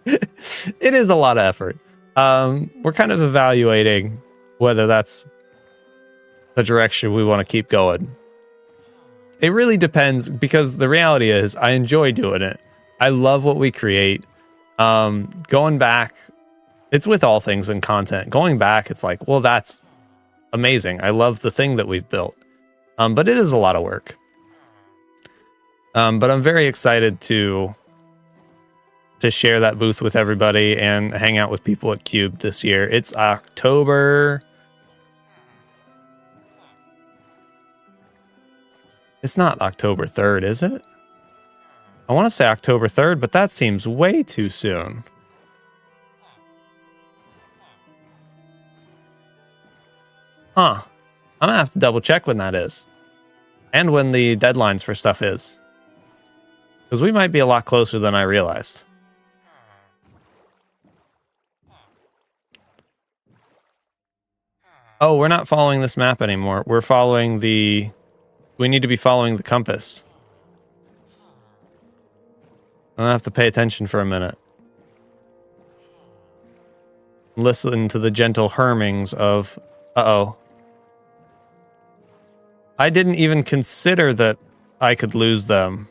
It is a lot of effort. We're kind of evaluating whether that's the direction we want to keep going. It really depends, because the reality is I enjoy doing it. I love what we create. Going back, it's with all things in content. Going back, it's like, well, that's amazing. I love the thing that we've built. But it is a lot of work. But I'm very excited to share that booth with everybody and hang out with people at Cube this year. It's October. It's not October 3rd, is it? I want to say October 3rd, but that seems way too soon. Huh. I'm gonna have to double check when that is. And when the deadlines for stuff is. Because we might be a lot closer than I realized. Oh, we're not following this map anymore. We're following the... We need to be following the compass. I'm gonna have to pay attention for a minute. Listen to the gentle hummings of... Uh-oh. I didn't even consider that I could lose them.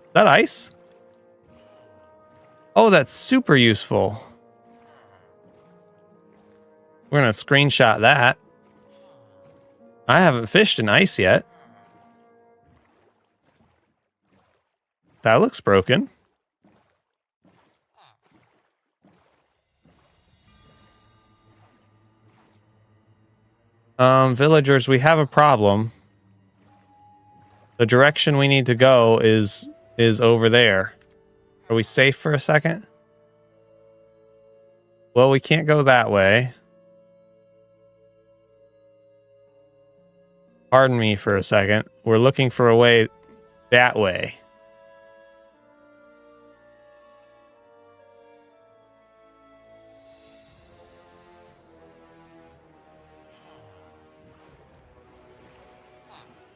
Is that ice? Oh, that's super useful. We're gonna screenshot that. I haven't fished in ice yet. That looks broken. Villagers, we have a problem. The direction we need to go is over there. Are we safe for a second? Well, we can't go that way. Pardon me for a second. We're looking for a way that way.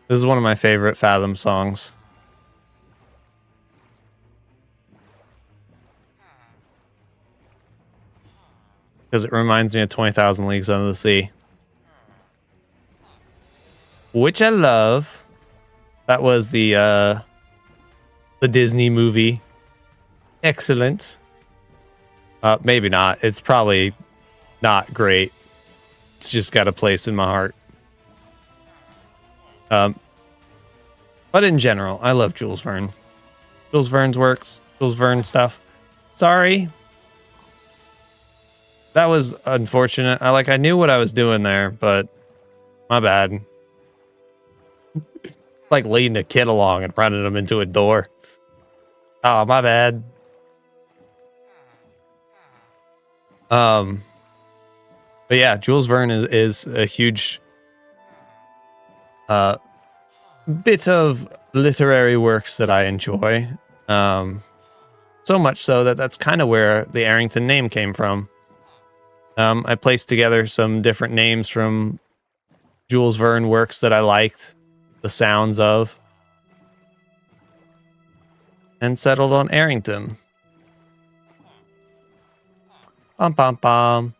This is one of my favorite Fathom songs. Because it reminds me of 20,000 Leagues Under the Sea. Which I love. That was the Disney movie. Excellent. Maybe not. It's probably not great. It's just got a place in my heart. But in general, I love Jules Verne. Jules Verne's works, Jules Verne stuff. Sorry. That was unfortunate. I knew what I was doing there, but my bad. Like leading a kid along and running him into a door. Oh, my bad. But yeah, Jules Verne is a huge bit of literary works that I enjoy. So much so that that's kind of where the Aerington name came from. I placed together some different names from Jules Verne works that I liked the sounds of, and settled on Aerington. Bum bum bum.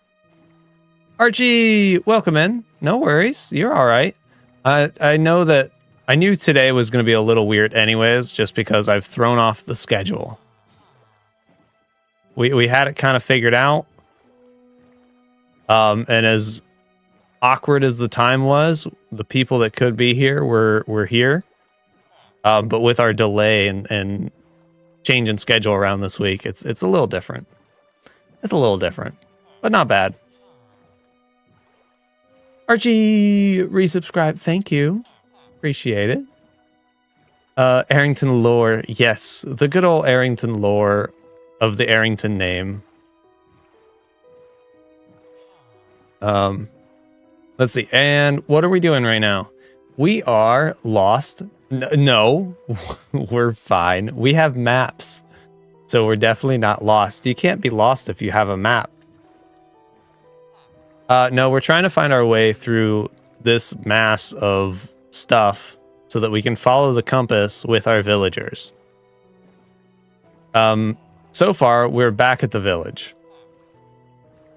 Archie, welcome in. No worries, you're all right. I know that I knew today was going to be a little weird anyways, just because I've thrown off the schedule. We had it kind of figured out. And as awkward as the time was, the people that could be here were here. But with our delay and change in schedule around this week, it's a little different. It's a little different, but not bad. Archie, resubscribe. Thank you. Appreciate it. Aerington lore. Yes, the good old Aerington lore of the Aerington name. Let's see. And what are we doing right now? We are lost No, we're fine. We have maps, so we're definitely not lost. You can't be lost if you have a map. No, we're trying to find our way through this mass of stuff so that we can follow the compass with our villagers. So far, we're back at the village.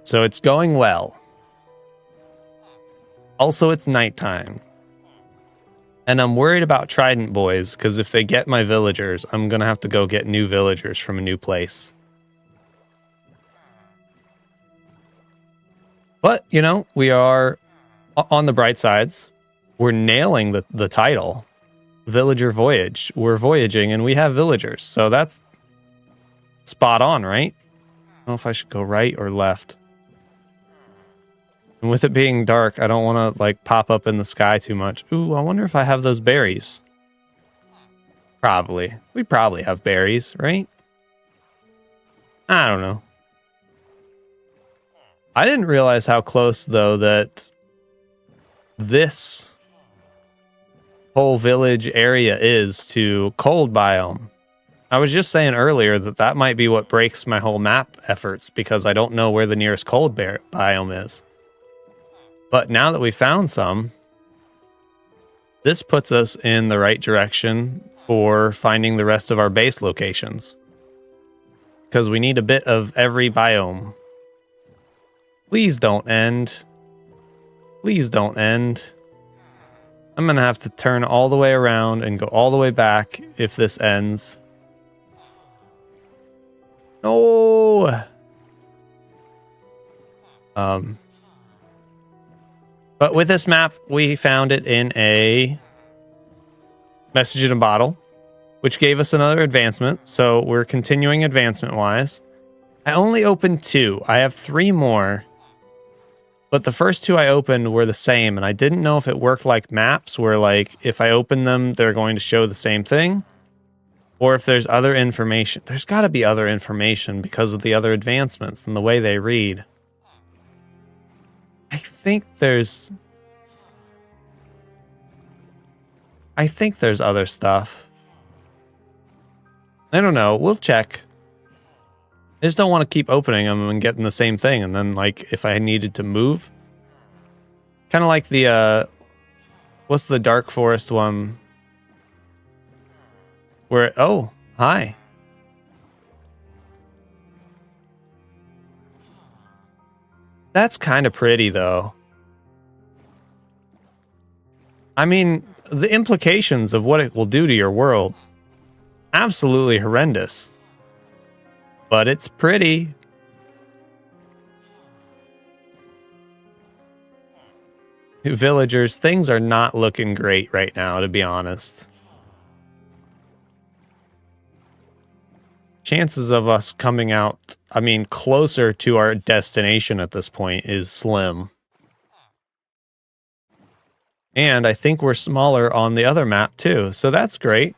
So it's going well. Also, it's nighttime. And I'm worried about Trident boys, because if they get my villagers, I'm going to have to go get new villagers from a new place. But, you know, we are on the bright sides. We're nailing the title. Villager Voyage. We're voyaging and we have villagers. So that's spot on, right? I don't know if I should go right or left. And with it being dark, I don't want to like pop up in the sky too much. Ooh, I wonder if I have those berries. Probably. We probably have berries, right? I don't know. I didn't realize how close, though, that this whole village area is to cold biome. I was just saying earlier that that might be what breaks my whole map efforts, because I don't know where the nearest cold biome is. But now that we found some, this puts us in the right direction for finding the rest of our base locations. Because we need a bit of every biome. Please don't end. Please don't end. I'm going to have to turn all the way around and go all the way back if this ends. No! But with this map, we found it in a message in a bottle, which gave us another advancement. So we're continuing advancement-wise. I only opened 2. I have 3 more. But the first 2 I opened were the same, and I didn't know if it worked like maps, where like if I open them, they're going to show the same thing, or if there's other information. There's got to be other information because of the other advancements and the way they read. I think there's other stuff. I don't know. We'll check. I just don't want to keep opening them and getting the same thing. And then, like, if I needed to move. Kind of like the, what's the Dark Forest one? Where, oh, hi. That's kind of pretty, though. I mean, the implications of what it will do to your world. Absolutely horrendous. But it's pretty. Villagers, things are not looking great right now, to be honest. Chances of us coming out, I mean, closer to our destination at this point is slim. And I think we're smaller on the other map too, so that's great.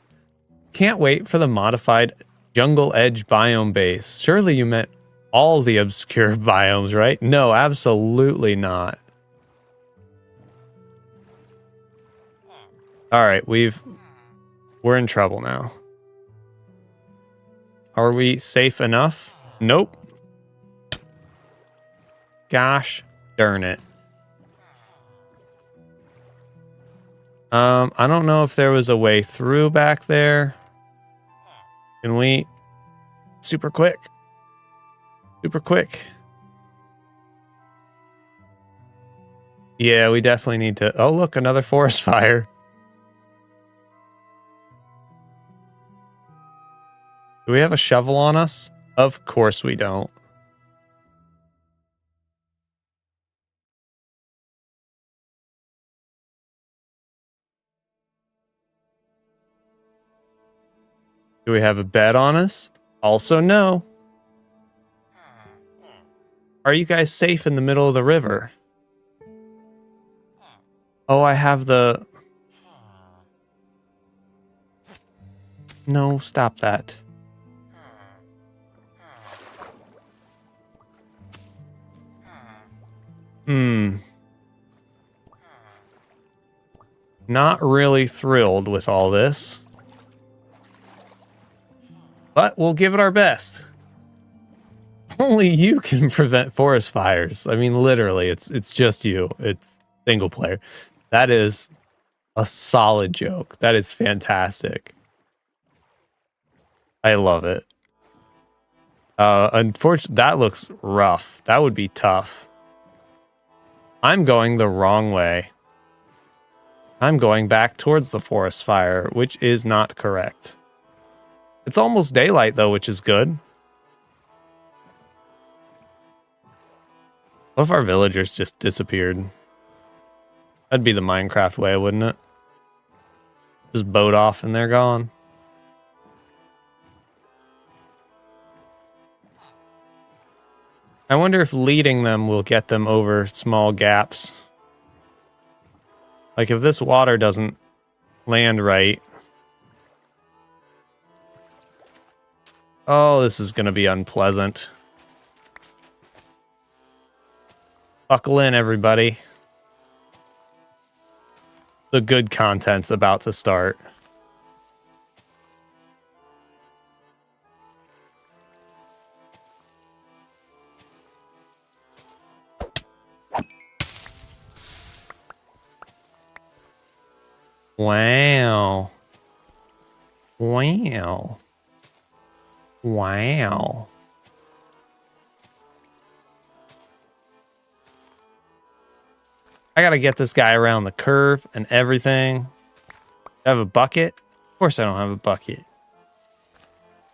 Can't wait for the modified Jungle Edge biome base. Surely you meant all the obscure biomes, right? No, absolutely not. All right, we're in trouble now. Are we safe enough? Nope. Gosh darn it. I don't know if there was a way through back there. Can we? Super quick. Super quick. Yeah, we definitely need to. Oh, look, another forest fire. Do we have a shovel on us? Of course we don't. Do we have a bed on us? Also no. Are you guys safe in the middle of the river? Oh, I have the... No, stop that. Not really thrilled with all this. But we'll give it our best. Only you can prevent forest fires. I mean, literally, it's just you. It's single player. That is a solid joke. That is fantastic. I love it. Unfortunately, that looks rough. That would be tough. I'm going the wrong way. I'm going back towards the forest fire, which is not correct. It's almost daylight, though, which is good. What if our villagers just disappeared? That'd be the Minecraft way, wouldn't it? Just boat off and they're gone. I wonder if leading them will get them over small gaps. Like if this water doesn't land right. Oh, this is going to be unpleasant. Buckle in, everybody. The good content's about to start. Wow. Wow. Wow. I gotta get this guy around the curve and everything. I have a bucket? Of course I don't have a bucket.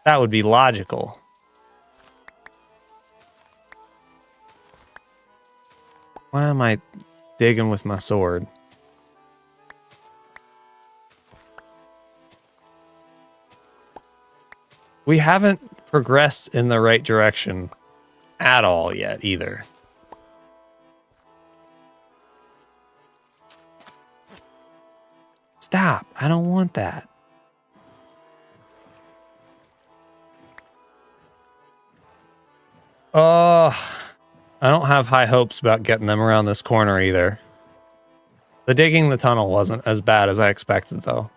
That would be logical. Why am I digging with my sword? We haven't progressed in the right direction at all yet either. Stop. I don't want that. Oh, I don't have high hopes about getting them around this corner either. The digging the tunnel wasn't as bad as I expected, though.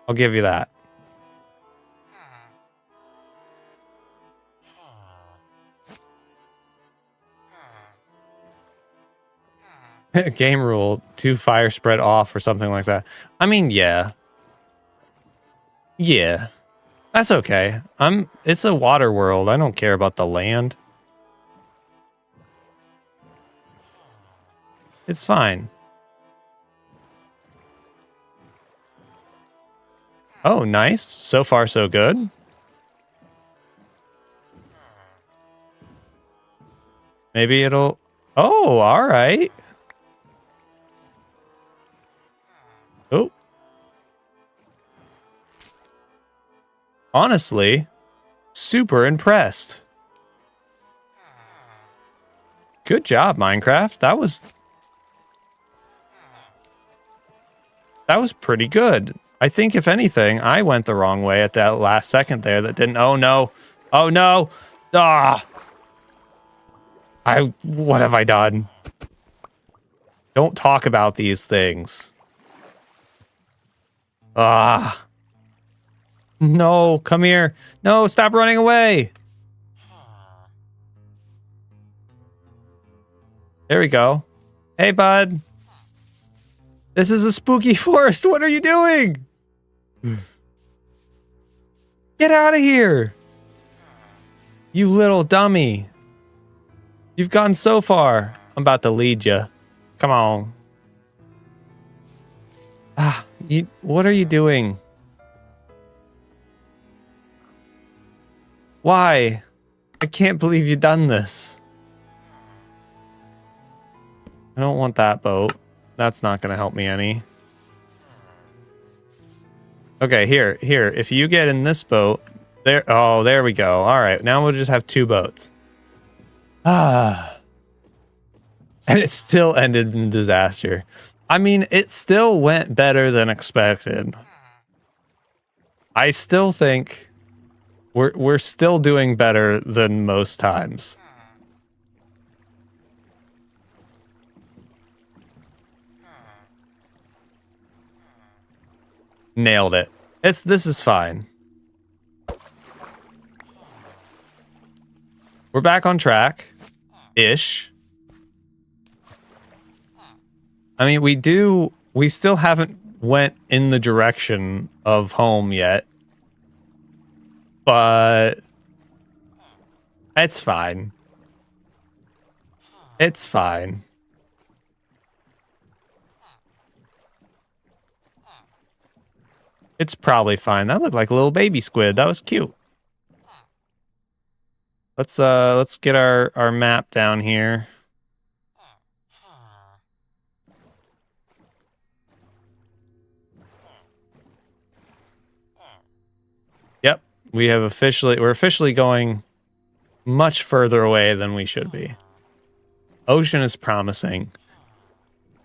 I'll give you that. Game rule, 2 fire spread off or something like that. I mean, yeah. Yeah. That's okay. It's a water world. I don't care about the land. It's fine. Oh, nice. So far, so good. Maybe it'll... Oh, all right. Oh. Honestly, super impressed. Good job, Minecraft. That was pretty good. I think, if anything, I went the wrong way at that last second there that didn't... Oh, no. Oh, no. Ah. What have I done? Don't talk about these things. Ah. No, come here. No, stop running away. There we go. Hey, bud. This is a spooky forest. What are you doing? Get out of here. You little dummy. You've gone so far. I'm about to lead you. Come on. Ah, what are you doing? Why? I can't believe you've done this. I don't want that boat. That's not going to help me any. Okay, here. If you get in this boat, there. Oh, there we go. All right, now we'll just have 2 boats. Ah. And it still ended in disaster. I mean, it still went better than expected. I still think we're still doing better than most times. Nailed it. This is fine. We're back on track. Ish. I mean, we still haven't went in the direction of home yet. But it's fine. It's fine. It's probably fine. That looked like a little baby squid. That was cute. Let's get our map down here. Yep, we're officially going much further away than we should be. Ocean is promising.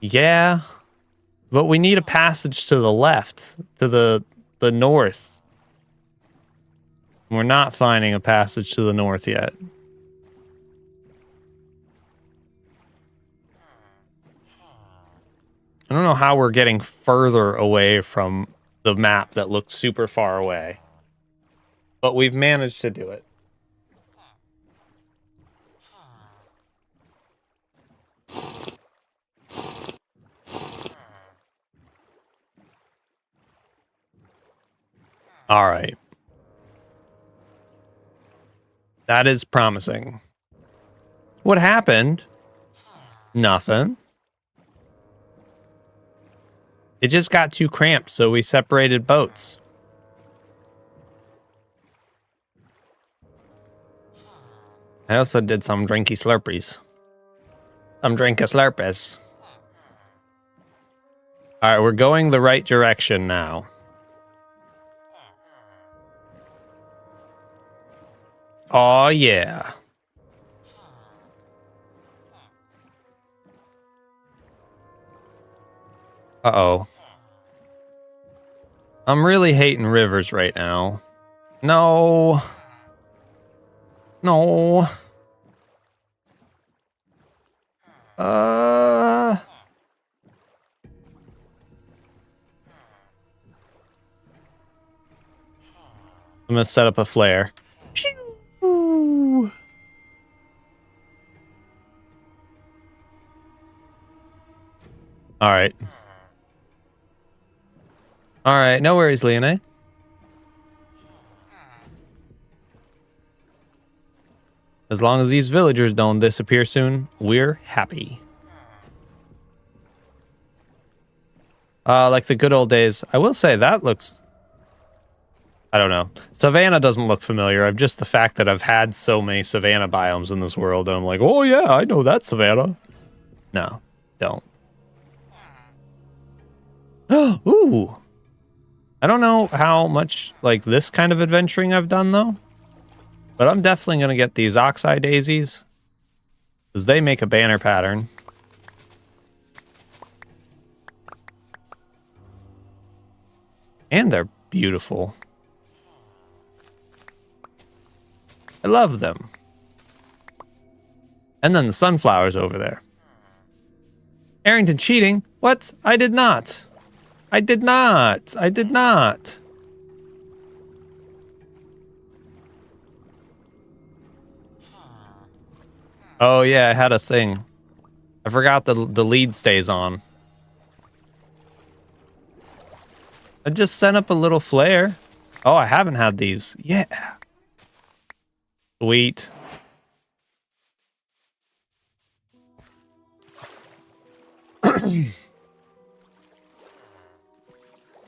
Yeah, but we need a passage to the left, to the north. We're not finding a passage to the north yet. I don't know how we're getting further away from the map that looks super far away. But we've managed to do it. All right. That is promising. What happened? Nothing. It just got too cramped, so we separated boats. I also did some drinky slurpees. Some drinka slurpes. All right, we're going the right direction now. Oh yeah. Uh-oh. I'm really hating rivers right now. No. No. I'm gonna set up a flare. Pew! All right. All right, no worries, Leone. As long as these villagers don't disappear soon, we're happy. Like the good old days. I will say that looks... I don't know. Savannah doesn't look familiar. I've just the fact that I've had so many Savannah biomes in this world, and I'm like, oh yeah, I know that Savannah. No, don't. Ooh. I don't know how much, like, this kind of adventuring I've done, though. But I'm definitely going to get these oxeye daisies. Because they make a banner pattern. And they're beautiful. I love them. And then the sunflowers over there. Aerington cheating? What? I did not. I did not. I did not. Oh yeah, I had a thing. I forgot the lead stays on. I just sent up a little flare. Oh, I haven't had these. Yeah. Sweet.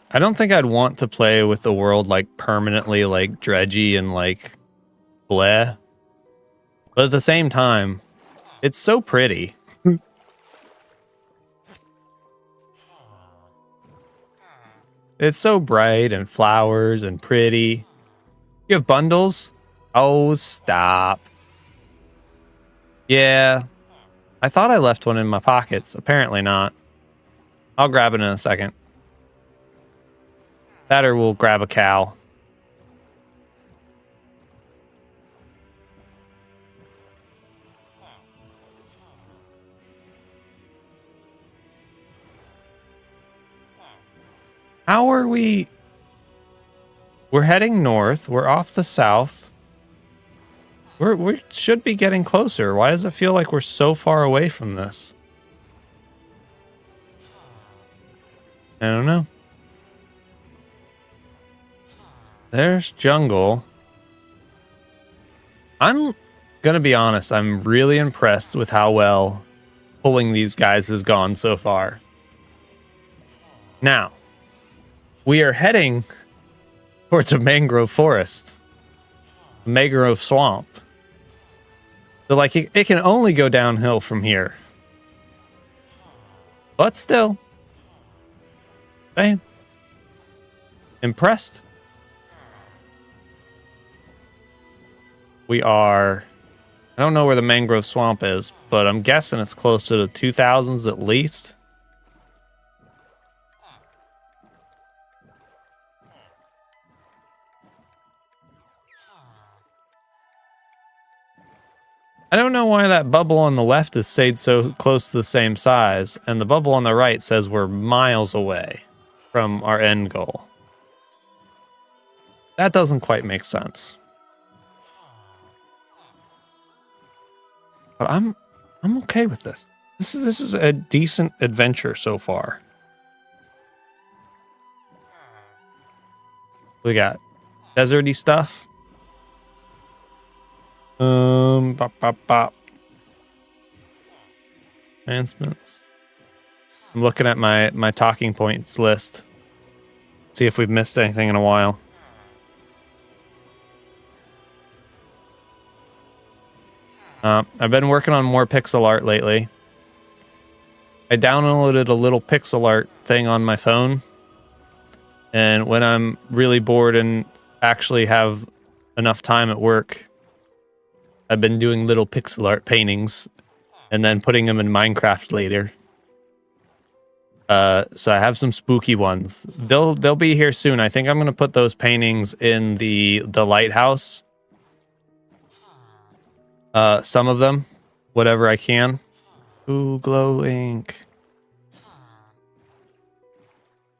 I don't think I'd want to play with the world like permanently like dredgy and like bleh. But at the same time, it's so pretty. It's so bright and flowers and pretty. You have bundles? Oh, stop. Yeah. I thought I left one in my pockets. Apparently not. I'll grab it in a second. That or we'll grab a cow. How are we... We're heading north. We're off the south. We should be getting closer. Why does it feel like we're so far away from this? I don't know. There's jungle. I'm gonna be honest, I'm really impressed with how well pulling these guys has gone so far. Now, we are heading towards a mangrove forest. A mangrove swamp. So like it can only go downhill from here. But still. Hey. Impressed. We are, I don't know where the mangrove swamp is, but I'm guessing it's close to the 2000s at least. I don't know why that bubble on the left is stayed so close to the same size, and the bubble on the right says we're miles away from our end goal. That doesn't quite make sense. But I'm okay with this. This is a decent adventure so far. We got deserty stuff. Bop, bop, bop. Advancements. I'm looking at my talking points list. See if we've missed anything in a while. I've been working on more pixel art lately. I downloaded a little pixel art thing on my phone. And when I'm really bored and actually have enough time at work, I've been doing little pixel art paintings and then putting them in Minecraft later. So I have some spooky ones. They'll be here soon. I think I'm gonna put those paintings in the lighthouse. Some of them, whatever I can. Ooh, glow ink.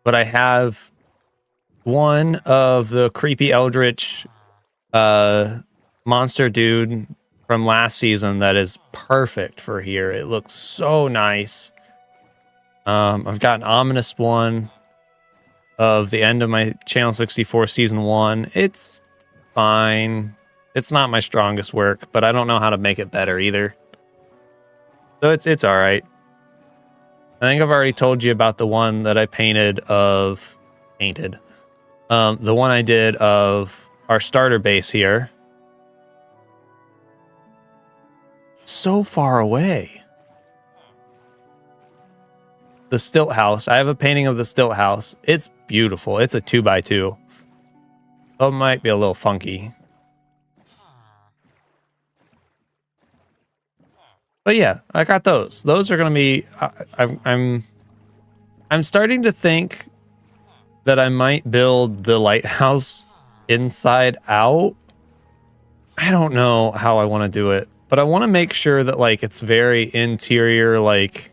But I have one of the creepy eldritch monster dude from last season that is perfect for here. It looks so nice. I've got an ominous one of the end of my Channel 64 Season 1. It's fine. It's not my strongest work, but I don't know how to make it better either. So it's all right. I think I've already told you about the one that I painted. The one I did of our starter base here. So far away. The stilt house. I have a painting of the stilt house. It's beautiful. It's a 2x2. So it might be a little funky. But yeah, I got those. Those are gonna be. I'm starting to think that I might build the lighthouse inside out. I don't know how I want to do it, but I want to make sure that like it's very interior, like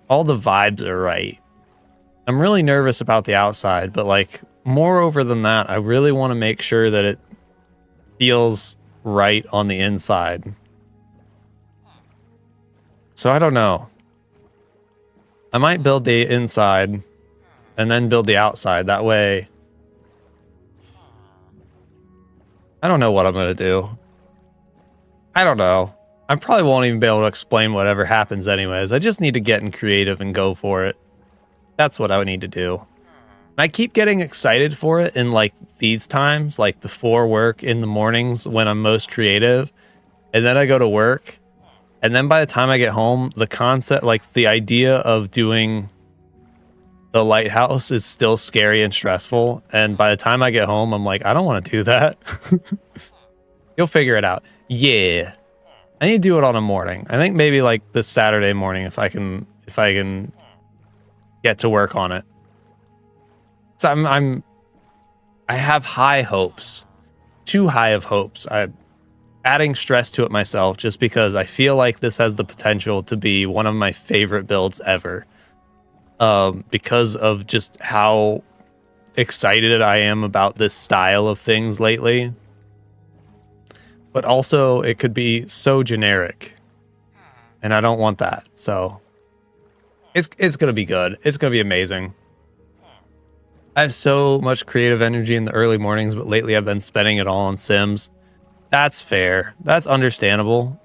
all the vibes are right. I'm really nervous about the outside, but like moreover than that, I really want to make sure that it feels right on the inside. So I don't know. I might build the inside and then build the outside. That way, I don't know what I'm going to do. I don't know. I probably won't even be able to explain whatever happens anyways. I just need to get in creative and go for it. That's what I would need to do. And I keep getting excited for it in like these times, like before work in the mornings when I'm most creative. And then I go to work. And then by the time I get home, the concept, like the idea of doing the lighthouse is still scary and stressful. And by the time I get home, I'm like, I don't want to do that. You'll figure it out. Yeah. I need to do it on a morning. I think maybe like this Saturday morning if I can get to work on it. So I have high hopes. Too high of hopes. I'm adding stress to it myself just because I feel like this has the potential to be one of my favorite builds ever. Because of just how excited I am about this style of things lately. But also, it could be so generic. And I don't want that. So, it's going to be good. It's going to be amazing. I have so much creative energy in the early mornings, but lately I've been spending it all on Sims. That's fair. That's understandable.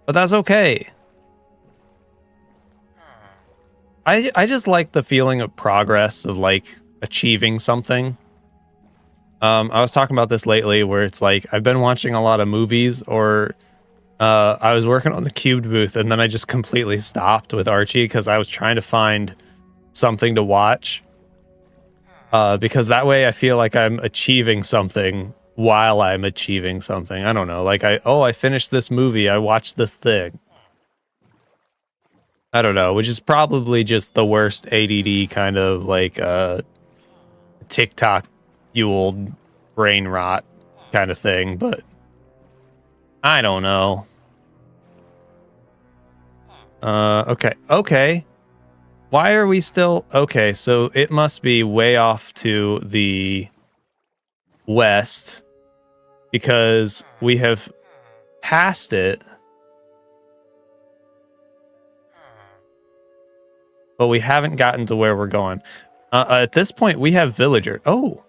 But that's okay. I just like the feeling of progress, of like achieving something. I was talking about this lately where it's like I've been watching a lot of movies, or I was working on the cubed booth and then I just completely stopped with Archie because I was trying to find something to watch. Because that way I feel like I'm achieving something while I'm achieving something. I don't know. Like I finished this movie. I watched this thing. I don't know, which is probably just the worst ADD kind of like TikTok fueled brain rot kind of thing, but I don't know. Okay. Why are we still... Okay, so it must be way off to the west because we have passed it. But we haven't gotten to where we're going. At this point, we have villagers. Oh.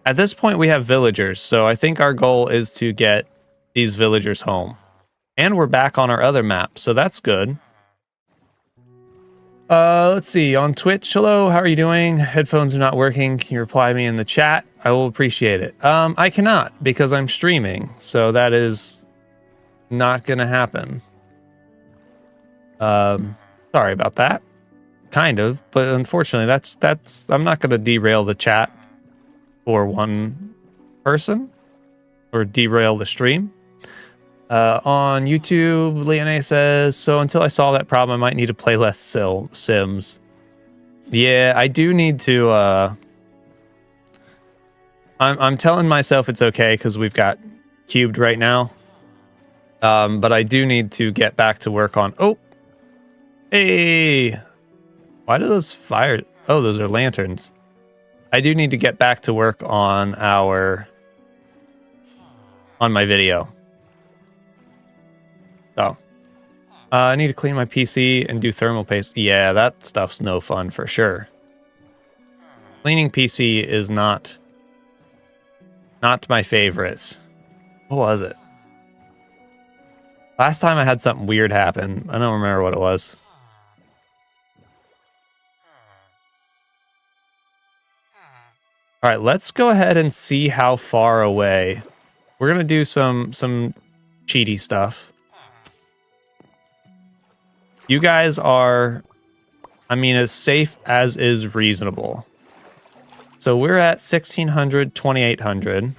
At this point, we have villagers. So I think our goal is to get these villagers home. And we're back on our other map, so that's good. Let's see. On Twitch, hello, how are you doing? Headphones are not working. Can you reply me in the chat? I will appreciate it. I cannot because I'm streaming, so that is not going to happen. Sorry about that. Kind of, but unfortunately, that's I'm not going to derail the chat for one person or derail the stream. On YouTube, Leone says, so until I solve that problem, I might need to play less Sims. Yeah, I do need to, I'm telling myself it's okay because we've got cubed right now. But I do need to get back to work on, oh, hey, why do those fire? Oh, those are lanterns. I do need to get back to work on my video. So, I need to clean my PC and do thermal paste. Yeah, that stuff's no fun for sure. Cleaning PC is not my favorite. What was it? Last time I had something weird happen. I don't remember what it was. All right, let's go ahead and see how far away. We're gonna do some cheaty stuff. You guys are, I mean, as safe as is reasonable. So we're at 1600, 2800.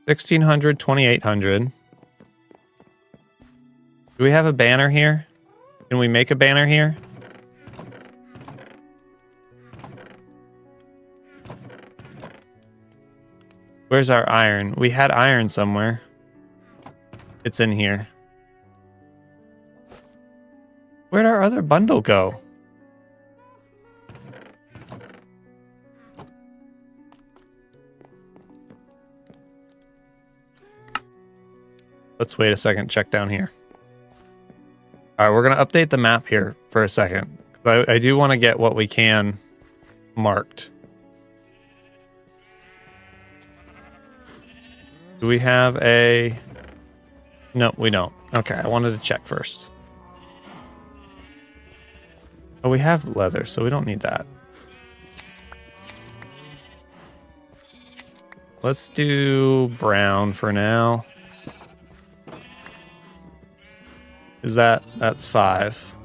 1600, 2800. Do we have a banner here? Can we make a banner here? Where's our iron? We had iron somewhere. It's in here. Where'd our other bundle go? Let's wait a second, check down here. All right, we're going to update the map here for a second. I do want to get what we can marked. Do we have a... No, we don't. Okay, I wanted to check first. Oh, we have leather, so we don't need that. Let's do brown for now. That's 5.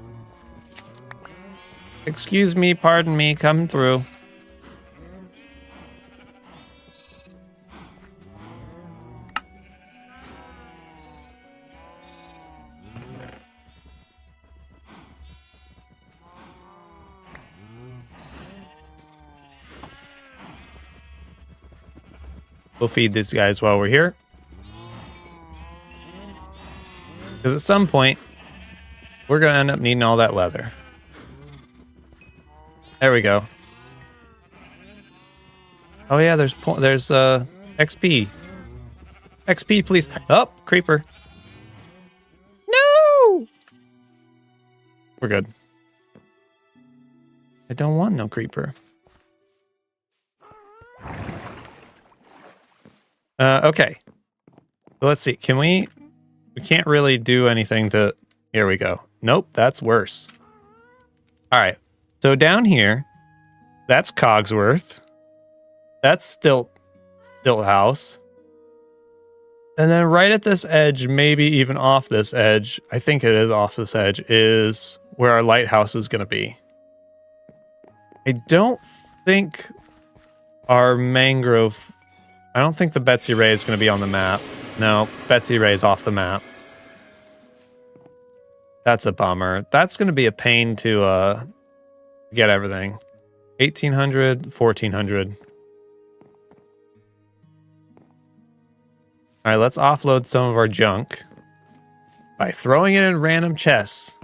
Excuse me, pardon me, coming through. We'll feed these guys while we're here. Because at some point, we're gonna end up needing all that leather. There we go. Oh yeah, there's XP. XP, please. Oh, creeper. No! We're good. I don't want no creeper. Okay. So let's see. Can we can't really do anything to... Here we go. Nope, that's worse. All right. So down here, that's Cogsworth. That's Stilt House. And then right at this edge, maybe even off this edge, I think it is off this edge, is where our lighthouse is going to be. I don't think our mangrove... I don't think the Betsy Ray is going to be on the map. No, Betsy Ray's off the map. That's a bummer. That's going to be a pain to get everything. 1,800, 1,400. All right, let's offload some of our junk by throwing it in random chests.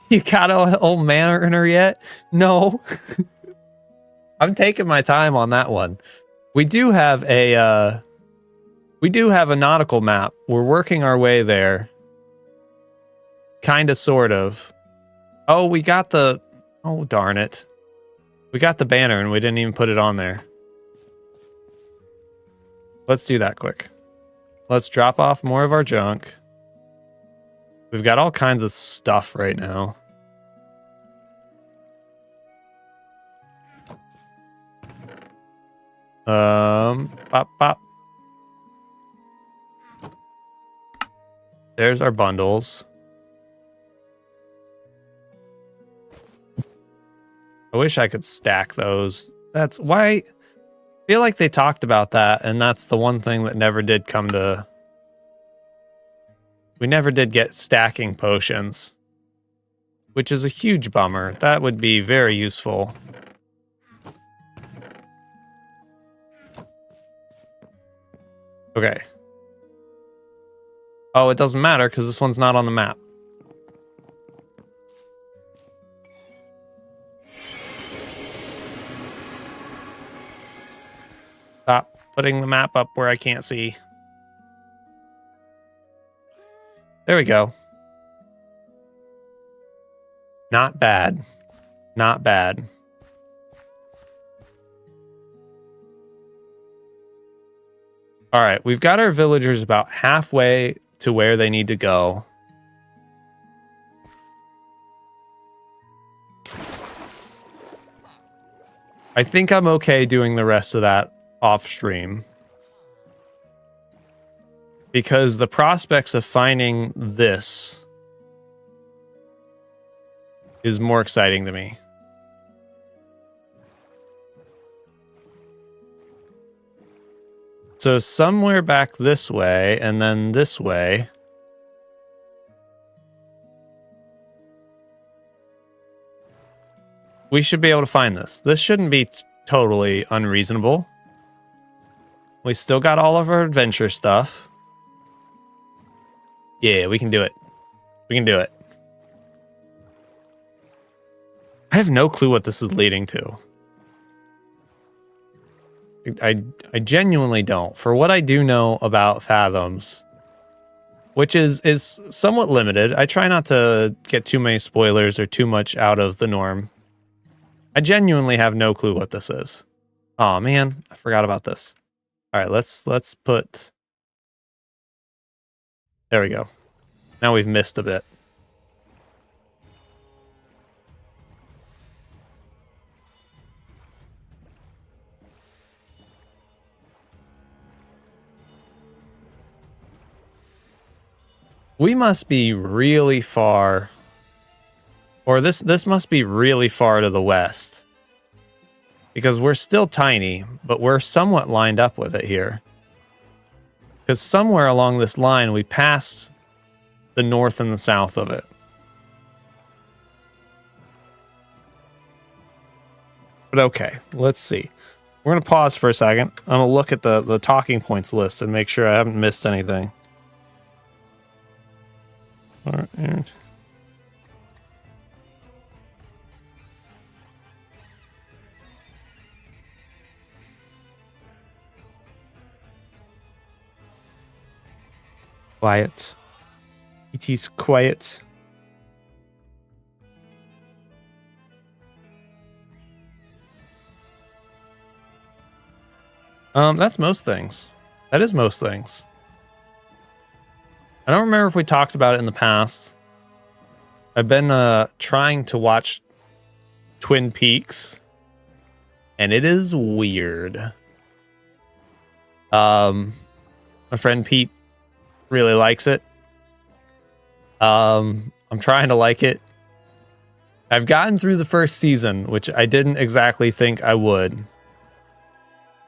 You got an old mariner yet? No. I'm taking my time on that one. We do have a nautical map. We're working our way there. Kind of, sort of. Oh, we got the... Oh, darn it. We got the banner and we didn't even put it on there. Let's do that quick. Let's drop off more of our junk. We've got all kinds of stuff right now. Pop, pop. There's our bundles. I wish I could stack those. That's why I feel like they talked about that, and that's the one thing that never did come to... We never did get stacking potions, which is a huge bummer. That would be very useful. Okay. Oh, it doesn't matter because this one's not on the map. Stop putting the map up where I can't see. There we go. Not bad. Not bad. All right, we've got our villagers about halfway to where they need to go. I think I'm okay doing the rest of that off stream. Because the prospects of finding this is more exciting to me. So somewhere back this way, and then this way. We should be able to find this. This shouldn't be totally unreasonable. We still got all of our adventure stuff. Yeah, we can do it. We can do it. I have no clue what this is leading to. I genuinely don't. For what I do know about Fathoms, which is somewhat limited. I try not to get too many spoilers or too much out of the norm. I genuinely have no clue what this is. Oh man, I forgot about this. All right, let's put... There we go. Now we've missed a bit. We must be really far, or this must be really far to the west, because we're still tiny, but we're somewhat lined up with it here. Because somewhere along this line, we passed the north and the south of it. But okay, let's see. We're going to pause for a second. I'm going to look at the talking points list and make sure I haven't missed anything. All right. Quiet. ET's quiet. That's most things. That is most things. I don't remember if we talked about it in the past. I've been trying to watch Twin Peaks, and it is weird. My friend Pete really likes it. I'm trying to like it. I've gotten through the first season, which I didn't exactly think I would.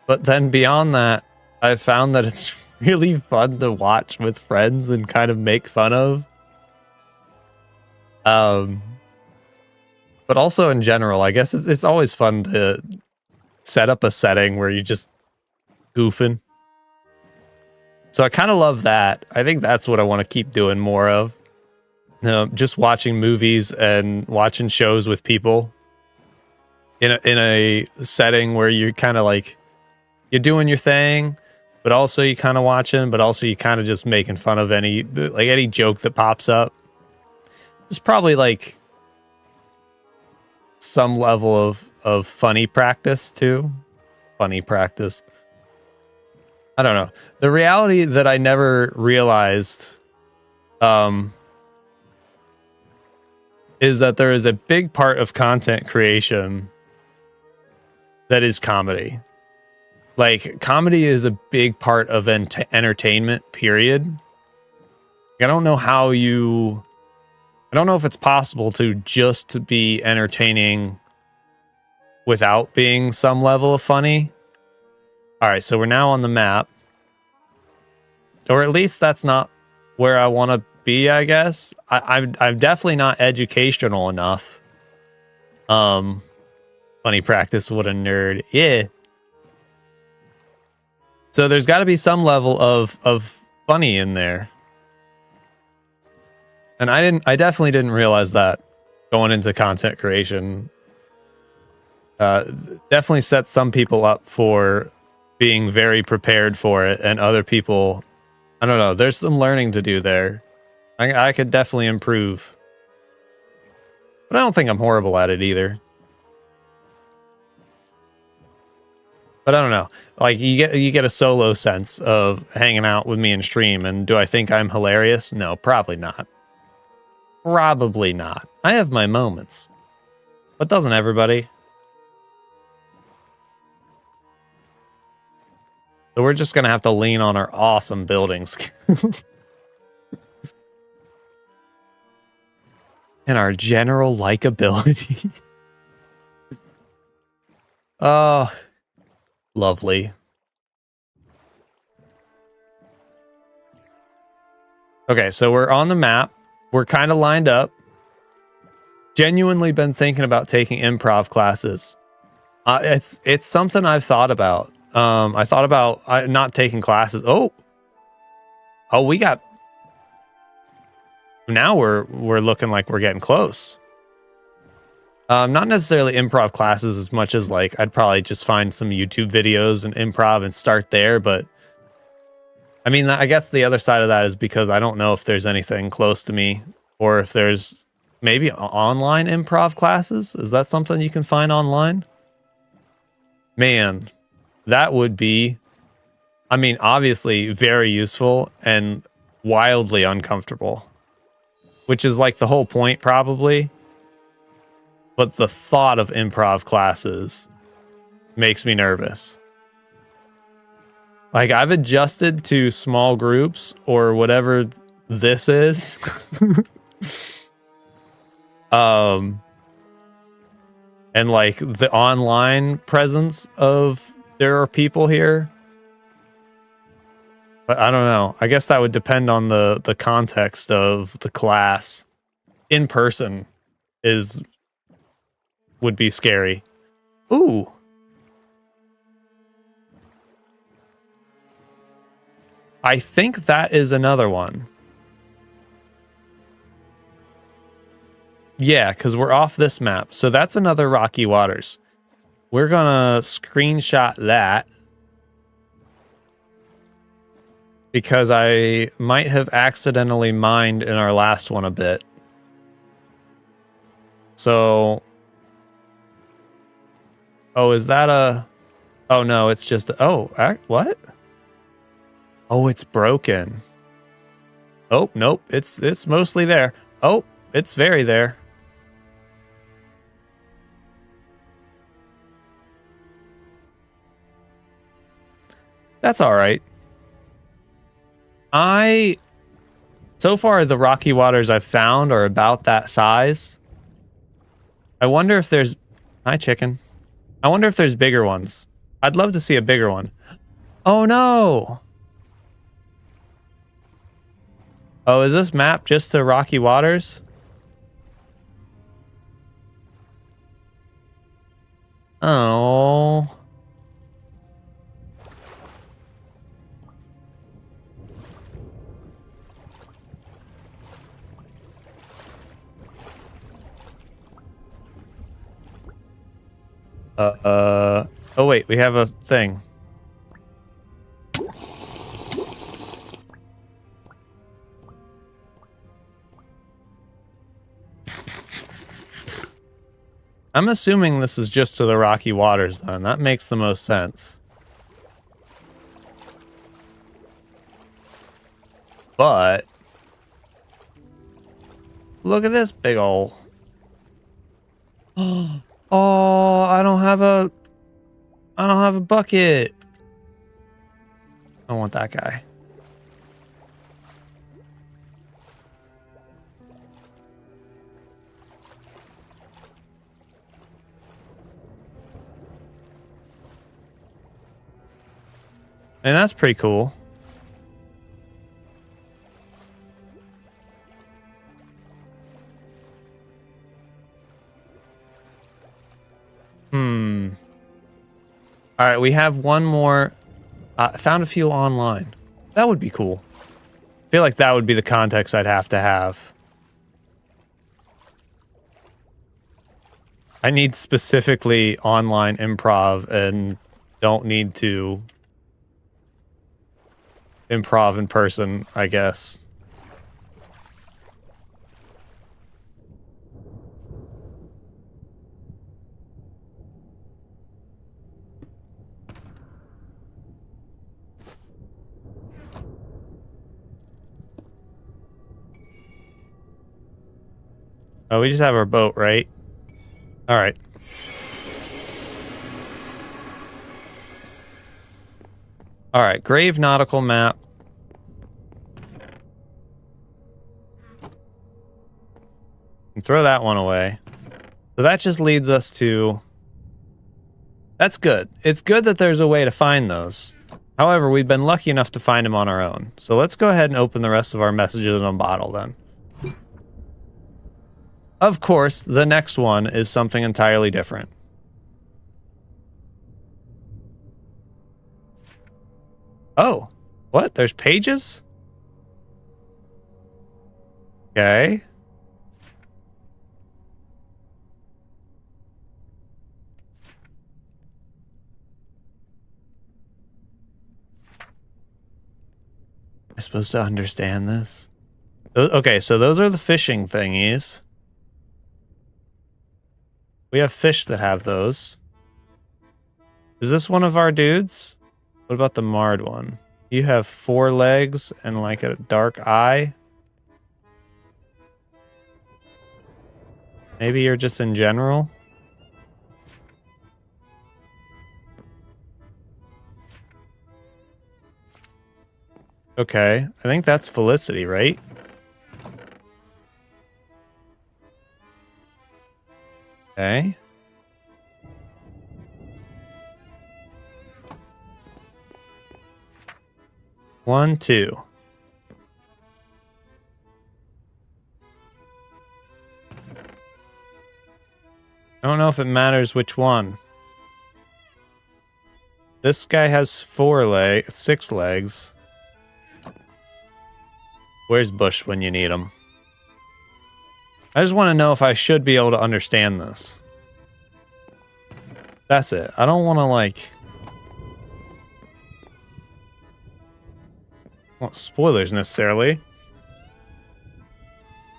But then beyond that, I've found that it's really fun to watch with friends and kind of make fun of. But also in general, I guess it's always fun to set up a setting where you're just goofing. So I kind of love that. I think that's what I want to keep doing more of. Just watching movies and watching shows with people in a setting where you're kind of like, you're doing your thing, but also you kind of watching, but also you kind of just making fun of any joke that pops up. There's probably like some level of funny practice too. Funny practice. I don't know. The reality that I never realized is that there is a big part of content creation that is comedy. Like, comedy is a big part of entertainment, period. I don't know if it's possible to just be entertaining without being some level of funny. All right, so we're now on the map. Or at least that's not where I want to be, I guess. I'm definitely not educational enough. Funny practice, what a nerd. Yeah. So there's got to be some level of funny in there. And I definitely didn't realize that going into content creation. Definitely sets some people up for being very prepared for it, and other people, I don't know, there's some learning to do there. I could definitely improve. But I don't think I'm horrible at it either. But I don't know. Like, you get a solo sense of hanging out with me in stream, and do I think I'm hilarious? No, probably not. Probably not. I have my moments. But doesn't everybody? So we're just going to have to lean on our awesome building skills. And our general likability. Oh, lovely. Okay, so we're on the map. We're kind of lined up. Genuinely been thinking about taking improv classes. It's something I've thought about. I thought about not taking classes. Oh, we got. Now we're looking like we're getting close. Not necessarily improv classes as much as like I'd probably just find some YouTube videos and improv and start there. But I mean, I guess the other side of that is because I don't know if there's anything close to me, or if there's maybe online improv classes. Is that something you can find online? Man, that would be, I mean, obviously very useful and wildly uncomfortable, which is like the whole point probably. But the thought of improv classes makes me nervous. Like, I've adjusted to small groups or whatever this is. And like the online presence of there are people here. But I don't know. I guess that would depend on the context of the class. In person would be scary. Ooh. I think that is another one. Yeah, because we're off this map. So that's another Rocky Waters. We're going to screenshot that. because I might have accidentally mined in our last one a bit. So, oh, is that a? Oh no, it's just. Oh, what? Oh, it's broken. Oh nope, it's mostly there. Oh, it's very there. That's all right. So far, the rocky waters I've found are about that size. I wonder if there's... Hi, chicken. I wonder if there's bigger ones. I'd love to see a bigger one. Oh, no! Oh, is this map just to rocky waters? Oh... Oh wait, we have a thing. I'm assuming this is just to the rocky waters then. That makes the most sense. But look at this big ol'. Oh, I don't have a bucket. I want that guy. And that's pretty cool. All right, we have one more. Found a few online. That would be cool. I feel like that would be the context I'd have to have. I need specifically online improv and don't need to improv in person, I guess. Oh, we just have our boat, right? All right. All right, Grave Nautical Map. And throw that one away. So that just leads us to... That's good. It's good that there's a way to find those. However, we've been lucky enough to find them on our own. So let's go ahead and open the rest of our messages in a bottle then. Of course, the next one is something entirely different. Oh, what? There's pages? Okay. Am I supposed to understand this? Okay, so those are the fishing thingies. We have fish that have those. Is this one of our dudes? What about the marred one? You have 4 legs and like a dark eye. Maybe you're just in general. Okay, I think that's Felicity, right? Okay. One, two. I don't know if it matters which one. This guy has 6 legs. Where's Bush when you need him? I just want to know if I should be able to understand this. That's it. I don't want to, like... Well, spoilers necessarily.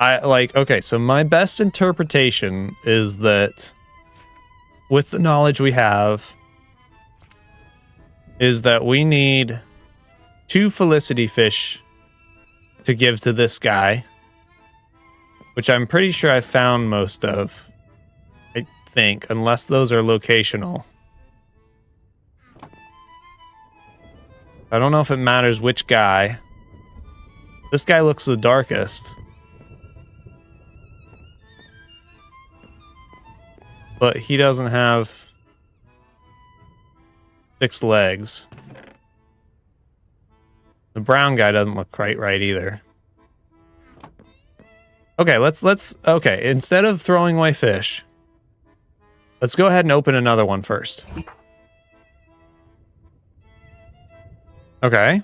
Okay, so my best interpretation is that with the knowledge we have is that we need 2 Felicity fish to give to this guy, which I'm pretty sure I found most of, I think, unless those are locational. I don't know if it matters which guy. This guy looks the darkest. But he doesn't have 6 legs. The brown guy doesn't look quite right either. Okay, okay, instead of throwing away fish, let's go ahead and open another one first. Okay.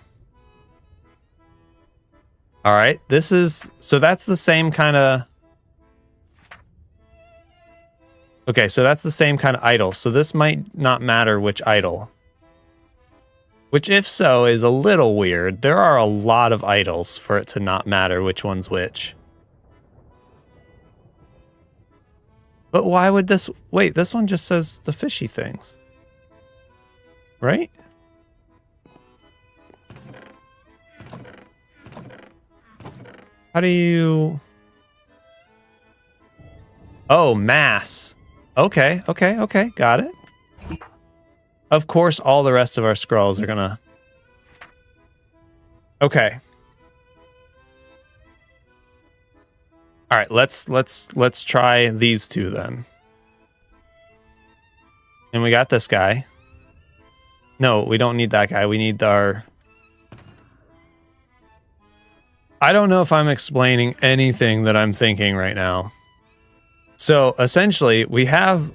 All right, so that's the same kind of... Okay, so that's the same kind of idol. So this might not matter which idol. Which, if so, is a little weird. There are a lot of idols for it to not matter which one's which. But why would this... Wait, this one just says the fishy things. Right? How do you... Oh, mass. Okay, got it. Of course, all the rest of our scrolls are gonna... Okay. All right, let's try these 2 then. And we got this guy. No, we don't need that guy. We need our... I don't know if I'm explaining anything that I'm thinking right now. So essentially, we have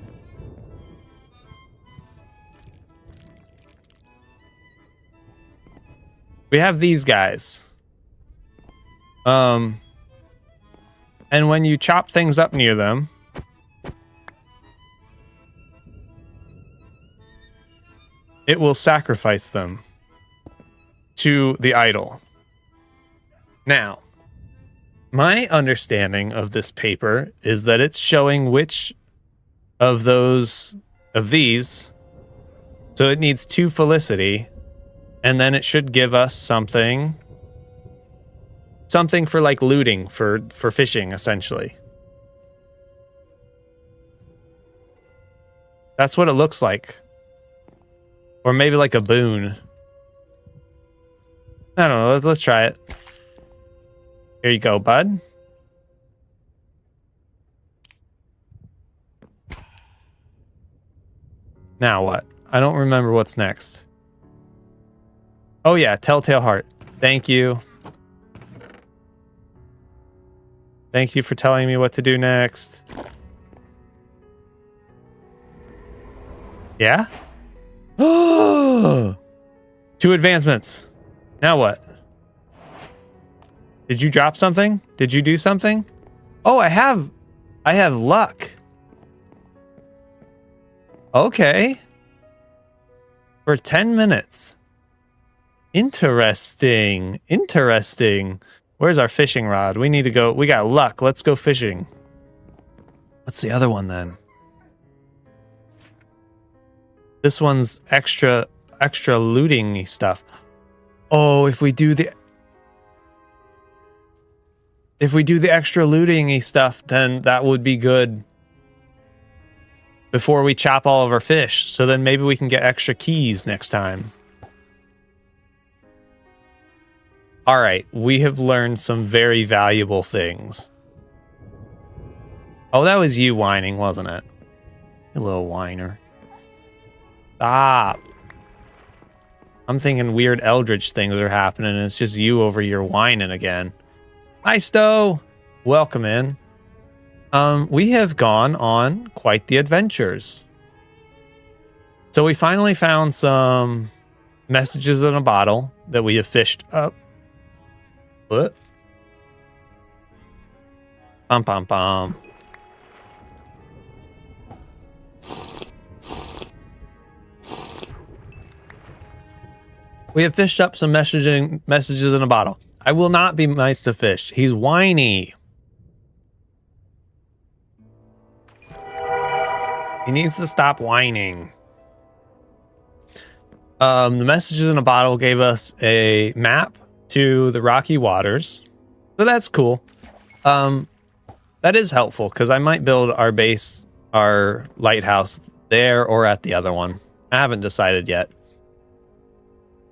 these guys. And when you chop things up near them, it will sacrifice them to the idol. Now, my understanding of this paper is that it's showing which of these, so it needs 2 Felicity, and then it should give us something for like looting, for fishing, essentially. That's what it looks like. Or maybe like a boon. I don't know, let's try it. Here you go, bud. Now what? I don't remember what's next. Oh yeah, Telltale Heart. Thank you. Thank you for telling me what to do next. Yeah? 2 advancements. Now what? Did you drop something? Did you do something? Oh, I have luck. Okay. For 10 minutes. Interesting. Where's our fishing rod? We need to go. We got luck. Let's go fishing. What's the other one then? This one's extra looting stuff. Oh, if we do the extra looting-y stuff, then that would be good before we chop all of our fish. So then maybe we can get extra keys next time. All right, we have learned some very valuable things. Oh, that was you whining, wasn't it? You little whiner. Stop. I'm thinking weird eldritch things are happening, and it's just you over here whining again. Hi, Stowe. Welcome in. We have gone on quite the adventures. So we finally found some messages in a bottle that we have fished up. What? Pom pom pom. We have fished up some messages in a bottle. I will not be nice to fish. He's whiny. He needs to stop whining. The messages in a bottle gave us a map to the rocky waters. So that's cool. That is helpful because I might build our base, our lighthouse there or at the other one. I haven't decided yet.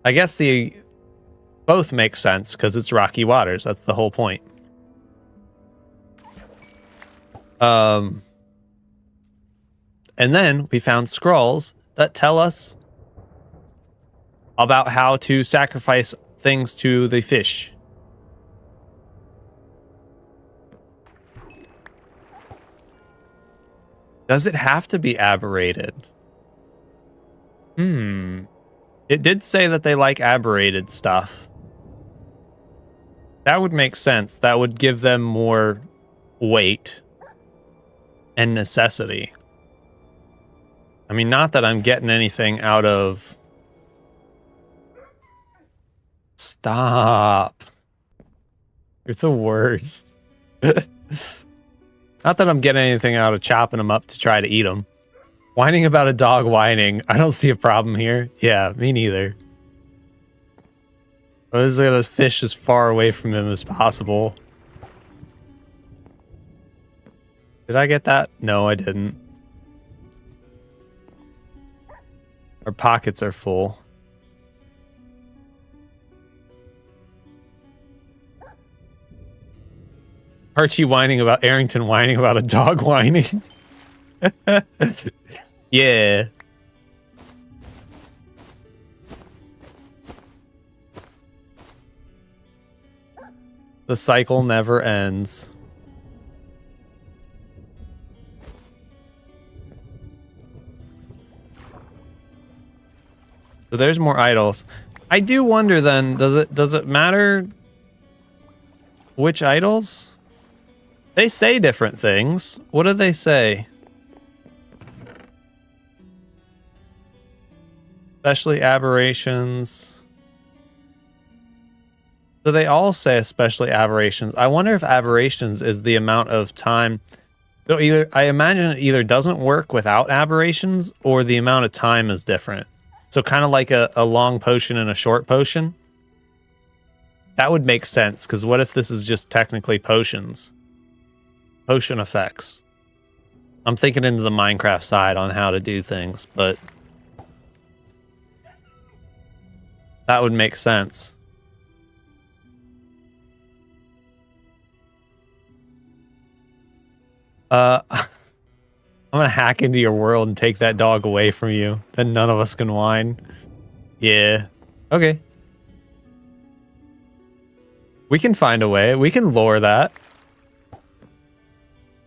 I guess both make sense because it's rocky waters. That's the whole point. And then we found scrolls that tell us about how to sacrifice things to the fish. Does it have to be aberrated? It did say that they like aberrated stuff. That would make sense. That would give them more weight and necessity. I mean, not that I'm getting anything out of... Stop. You're the worst. Not that I'm getting anything out of chopping them up to try to eat them. Whining about a dog whining. I don't see a problem here. Yeah, me neither. I was gonna fish as far away from him as possible. Did I get that? No, I didn't. Our pockets are full. Archie whining about Aerington whining about a dog whining. Yeah. The cycle never ends. So there's more idols. I do wonder then, does it matter which idols? They say different things. What do they say? Especially aberrations. So they all say especially aberrations. I wonder if aberrations is the amount of time. So I imagine it either doesn't work without aberrations or the amount of time is different. So kind of like a long potion and a short potion. That would make sense, because what if this is just technically potions? Potion effects. I'm thinking into the Minecraft side on how to do things, but that would make sense. I'm gonna hack into your world and take that dog away from you. Then none of us can whine. Yeah. Okay. We can find a way. We can lure that.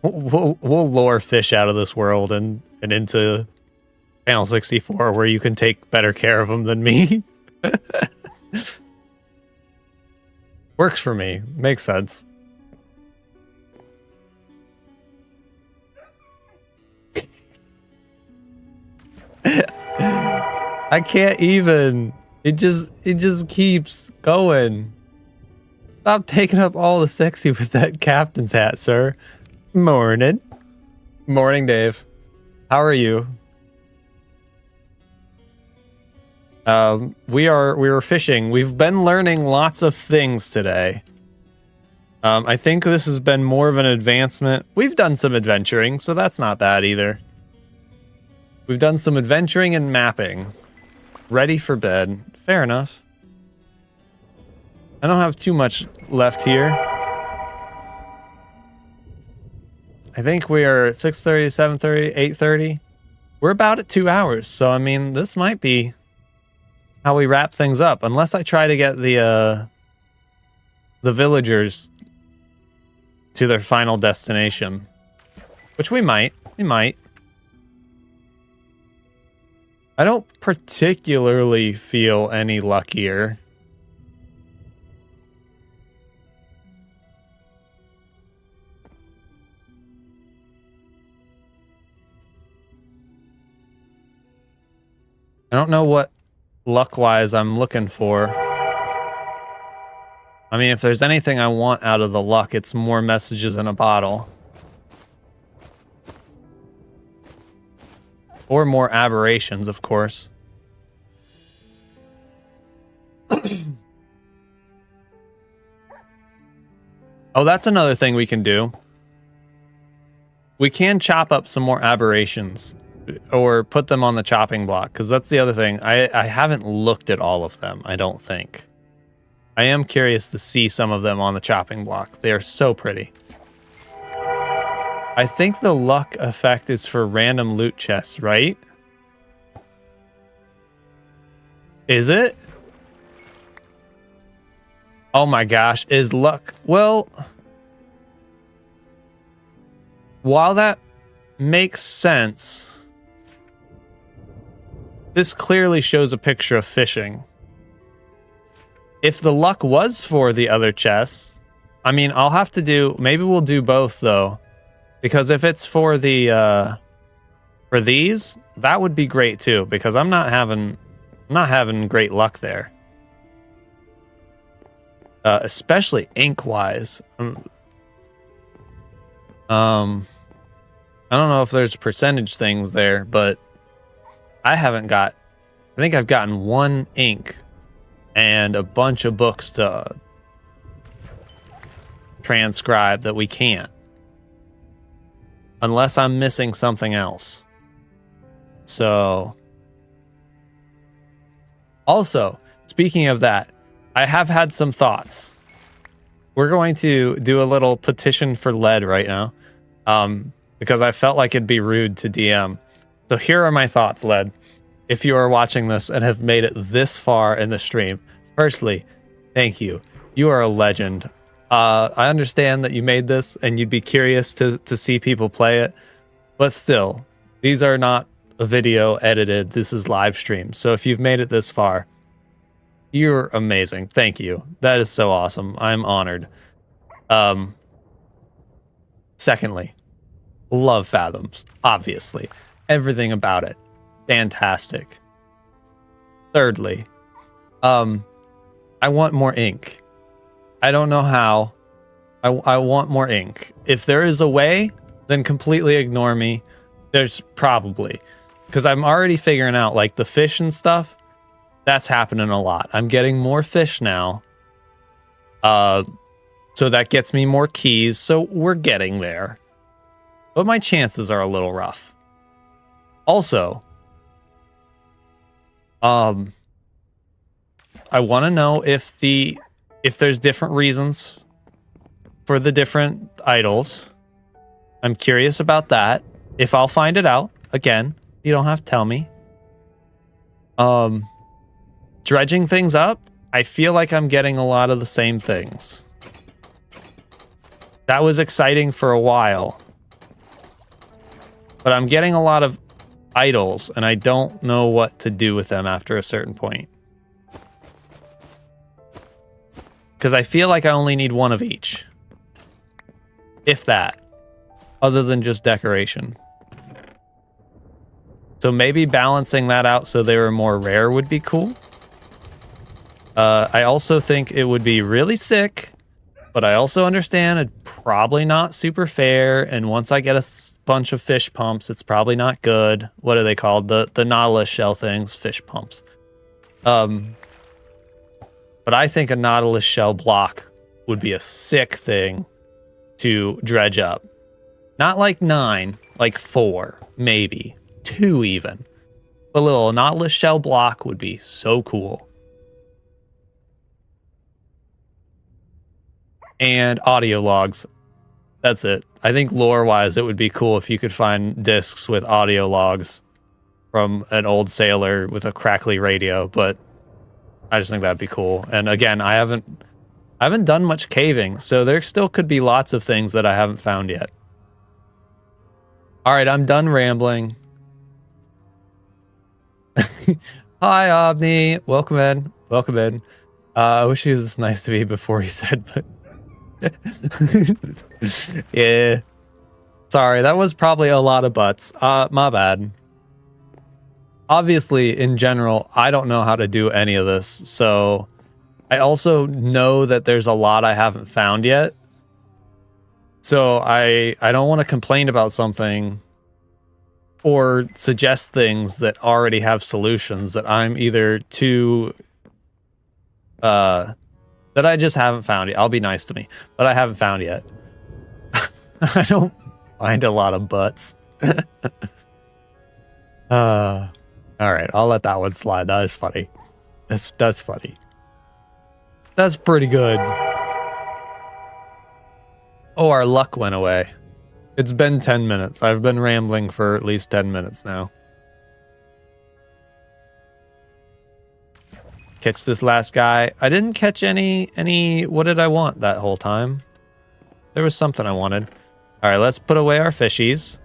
We'll lure fish out of this world and into Panel 64 where you can take better care of them than me. Works for me. Makes sense. I can't even. It just keeps going. Stop taking up all the sexy with that captain's hat, sir. Morning. Morning, Dave. How are you? We were fishing. We've been learning lots of things today. I think this has been more of an advancement. We've done some adventuring, so that's not bad either. We've done some adventuring and mapping. Ready for bed. Fair enough. I don't have too much left here. I think we are at 6:30, 7:30, 8:30. We're about at 2 hours, so I mean, this might be how we wrap things up, unless I try to get the villagers to their final destination, which we might. We might. I don't particularly feel any luckier. I don't know what luck-wise I'm looking for. I mean, if there's anything I want out of the luck, it's more messages in a bottle. Or more aberrations, of course. Oh, that's another thing we can do. We can chop up some more aberrations or put them on the chopping block, because that's the other thing. I haven't looked at all of them, I don't think. I am curious to see some of them on the chopping block. They are so pretty. I think the luck effect is for random loot chests, right? Is it? Oh my gosh, is luck... Well... While that makes sense, this clearly shows a picture of fishing. If the luck was for the other chests, I mean, I'll have to do... Maybe we'll do both, though. Because if it's for the... for these, that would be great, too. Because I'm not having great luck there. Especially ink-wise. I don't know if there's percentage things there, but I think I've gotten 1 ink and a bunch of books to transcribe that we can't. Unless I'm missing something else. So... Also, speaking of that, I have had some thoughts. We're going to do a little petition for lead right now. Because I felt like it'd be rude to DM. So here are my thoughts, Led. If you are watching this and have made it this far in the stream, firstly, thank you. You are a legend. I understand that you made this and you'd be curious to see people play it. But still, these are not a video edited. This is live stream. So if you've made it this far, you're amazing. Thank you. That is so awesome. I'm honored. Secondly, love Fathoms, obviously. Everything about it. Fantastic. Thirdly, I want more ink. I don't know how. I want more ink. If there is a way, then completely ignore me. There's probably. Because I'm already figuring out, like, the fish and stuff, that's happening a lot. I'm getting more fish now. So that gets me more keys, so we're getting there. But my chances are a little rough. Also, I want to know if there's different reasons for the different idols. I'm curious about that. If I'll find it out, again, you don't have to tell me. Dredging things up, I feel like I'm getting a lot of the same things. That was exciting for a while. But I'm getting a lot of idols, and I don't know what to do with them after a certain point. Because I feel like I only need one of each. If that. Other than just decoration. So maybe balancing that out so they were more rare would be cool. I also think it would be really sick, but I also understand it's probably not super fair, and once I get a bunch of fish pumps, it's probably not good. What are they called? The Nautilus shell things, fish pumps. But I think a Nautilus shell block would be a sick thing to dredge up. Not like 9, like 4, maybe 2 even. A little Nautilus shell block would be so cool. And audio logs. That's it. I think lore-wise, it would be cool if you could find discs with audio logs from an old sailor with a crackly radio, but I just think that'd be cool. And again, I haven't done much caving, so there still could be lots of things that I haven't found yet. All right, I'm done rambling. Hi, Obni. Welcome in. Welcome in. I wish he was this nice to me before he said, but... yeah. Sorry, that was probably a lot of butts. My bad. obviously, in general, I don't know how to do any of this. So I also know that there's a lot I haven't found yet. So I don't want to complain about something or suggest things that already have solutions that I'm either too that I just haven't found yet. I'll be nice to me, but I haven't found yet. I don't find a lot of butts. All right, I'll let that one slide. That is funny. That's funny. That's pretty good. Oh, our luck went away. It's been 10 minutes. I've been rambling for at least 10 minutes now. Catch this last guy. I didn't catch any, what did I want that whole time? There was something I wanted. All right, let's put away our fishies.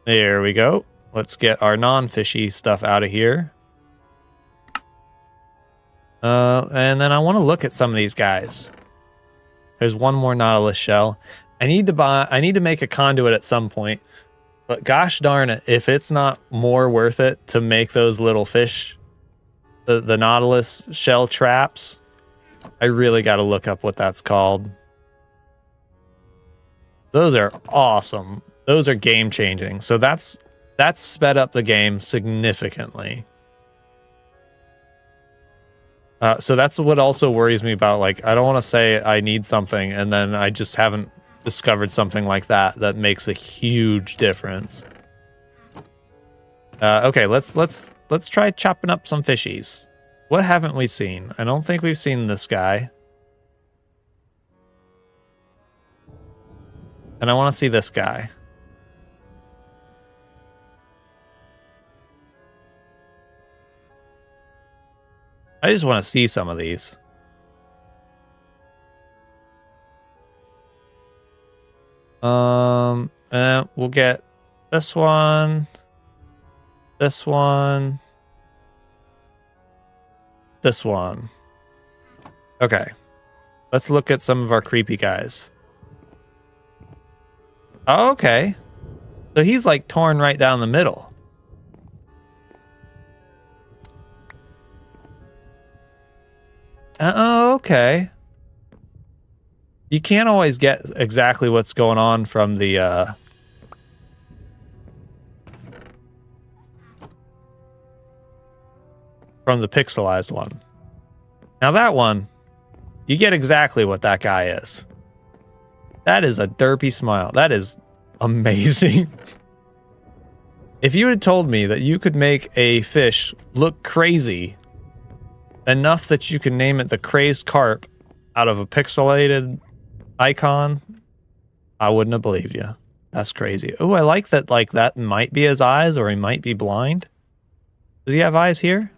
There we go. Let's get our non-fishy stuff out of here. And then I want to look at some of these guys. There's one more Nautilus shell. I need to make a conduit at some point. But gosh darn it, if it's not more worth it to make those little fish, the Nautilus shell traps, I really got to look up what that's called. Those are awesome. Those are game changing. So that's sped up the game significantly. So that's what also worries me about, like, I don't want to say I need something and then I just haven't discovered something like that makes a huge difference. Okay, let's try chopping up some fishies. What haven't we seen? I don't think we've seen this guy. And I want to see this guy. I just want to see some of these. And we'll get this one, this one, this one. Okay. Let's look at some of our creepy guys. Oh, okay. So he's like torn right down the middle. Oh, okay. You can't always get exactly what's going on from the pixelized one. Now that one, you get exactly what that guy is. That is a derpy smile. That is amazing. If you had told me that you could make a fish look crazy enough that you can name it the crazed carp out of a pixelated icon, I wouldn't have believed you. That's crazy. Oh, I like that. Like, that might be his eyes, or he might be blind. Does he have eyes here?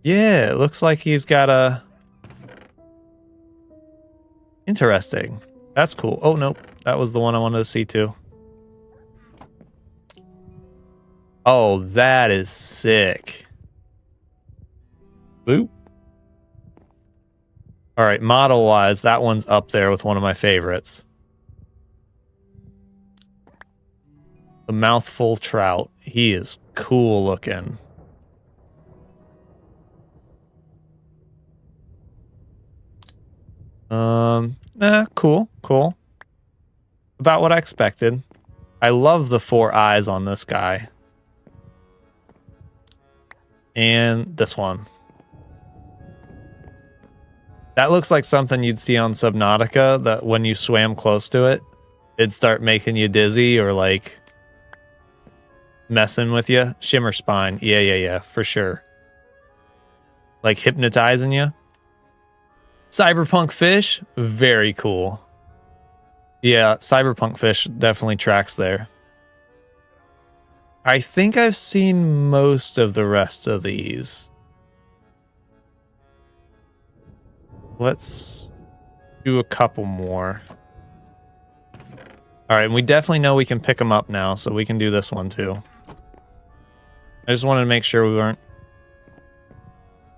Yeah, it looks like he's got a... Interesting. That's cool. Oh, nope. That was the one I wanted to see, too. Oh, that is sick. Boop. All right, model-wise, that one's up there with one of my favorites. The mouthful trout. He is cool looking. Cool. About what I expected. I love the 4 eyes on this guy. And this one. That looks like something you'd see on Subnautica, that when you swam close to it, it'd start making you dizzy or like messing with you. Shimmer spine. Yeah, for sure. Like hypnotizing you. Cyberpunk fish, very cool. Yeah, cyberpunk fish definitely tracks there. I think I've seen most of the rest of these. Let's do a couple more. All right, and we definitely know we can pick them up now, so we can do this one too. I just wanted to make sure we weren't...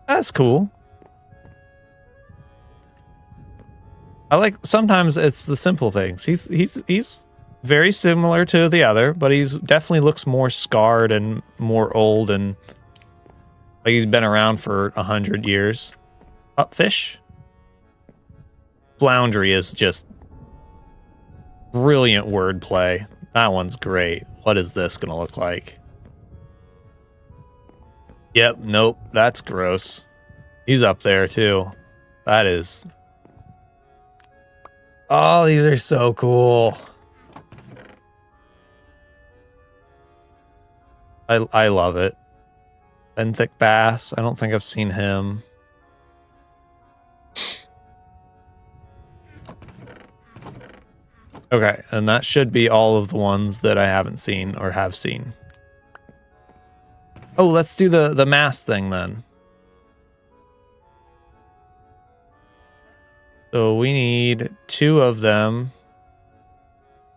That's cool. I like, sometimes it's the simple things. He's very similar to the other, but he's definitely looks more scarred and more old and like he's been around for 100 years. Upfish. Floundry is just brilliant wordplay. That one's great. What is this gonna look like? Yep, nope, that's gross. He's up there too. That is. Oh, these are so cool. I love it. Benthic bass. I don't think I've seen him. Okay, and that should be all of the ones that I haven't seen or have seen. Oh, let's do the mass thing then. So we need 2 of them.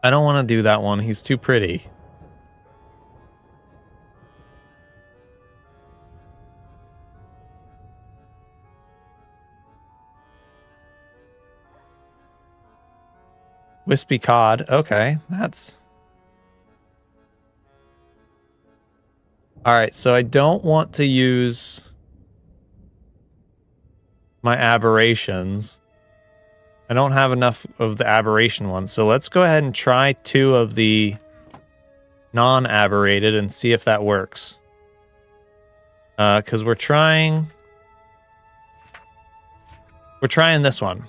I don't want to do that one. He's too pretty. Wispy cod. Okay, that's... All right, so I don't want to use my aberrations. I don't have enough of the aberration ones, so let's go ahead and try 2 of the non-aberrated and see if that works. Because we're trying this one.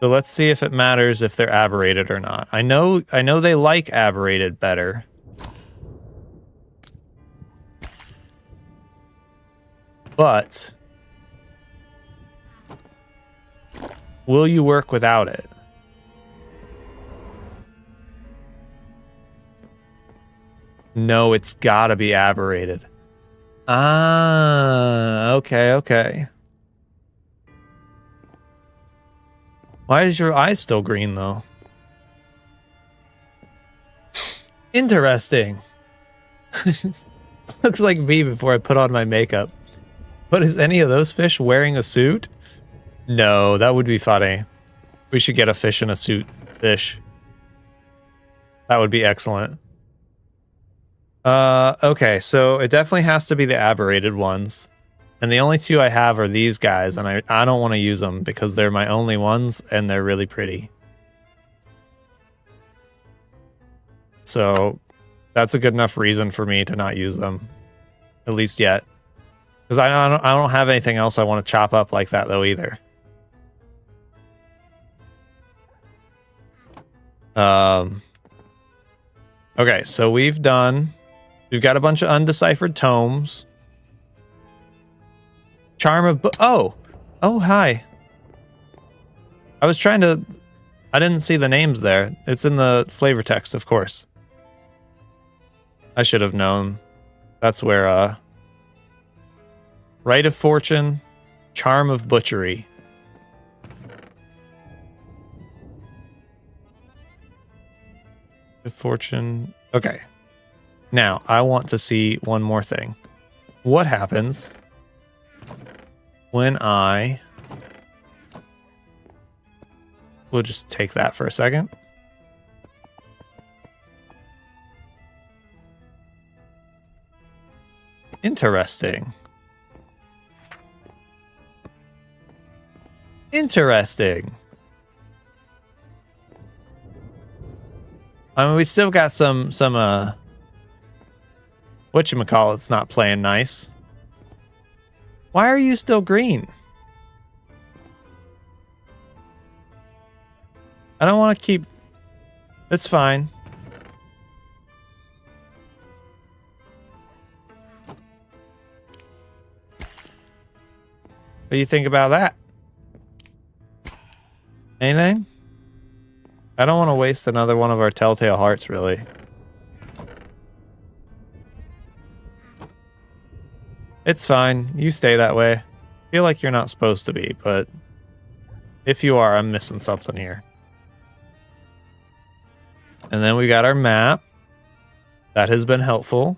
So let's see if it matters if they're aberrated or not. I know they like aberrated better. But will you work without it? No, it's gotta be aberrated. Ah, okay. Why is your eye still green, though? Interesting. Looks like me before I put on my makeup. But is any of those fish wearing a suit? No, that would be funny. We should get a fish in a suit fish. That would be excellent. Okay, so it definitely has to be the aberrated ones. And the only 2 I have are these guys, and I don't want to use them because they're my only ones, and they're really pretty. So that's a good enough reason for me to not use them, at least yet. Because I don't have anything else I want to chop up like that, though, either. Okay, so we've got a bunch of undeciphered tomes. Charm of... Oh, hi. I was trying to... I didn't see the names there. It's in the flavor text, of course. I should have known. That's where, Rite of Fortune, Charm of Butchery. Of Fortune... Okay. Now, I want to see one more thing. What happens when we'll just take that for a second. Interesting. Interesting. I mean, we still got some whatchamacallit's not playing nice. Why are you still green? I don't want to keep... It's fine. What do you think about that? Anything? I don't want to waste another one of our telltale hearts, really. It's fine. You stay that way. I feel like you're not supposed to be, but if you are, I'm missing something here. And then we got our map. That has been helpful.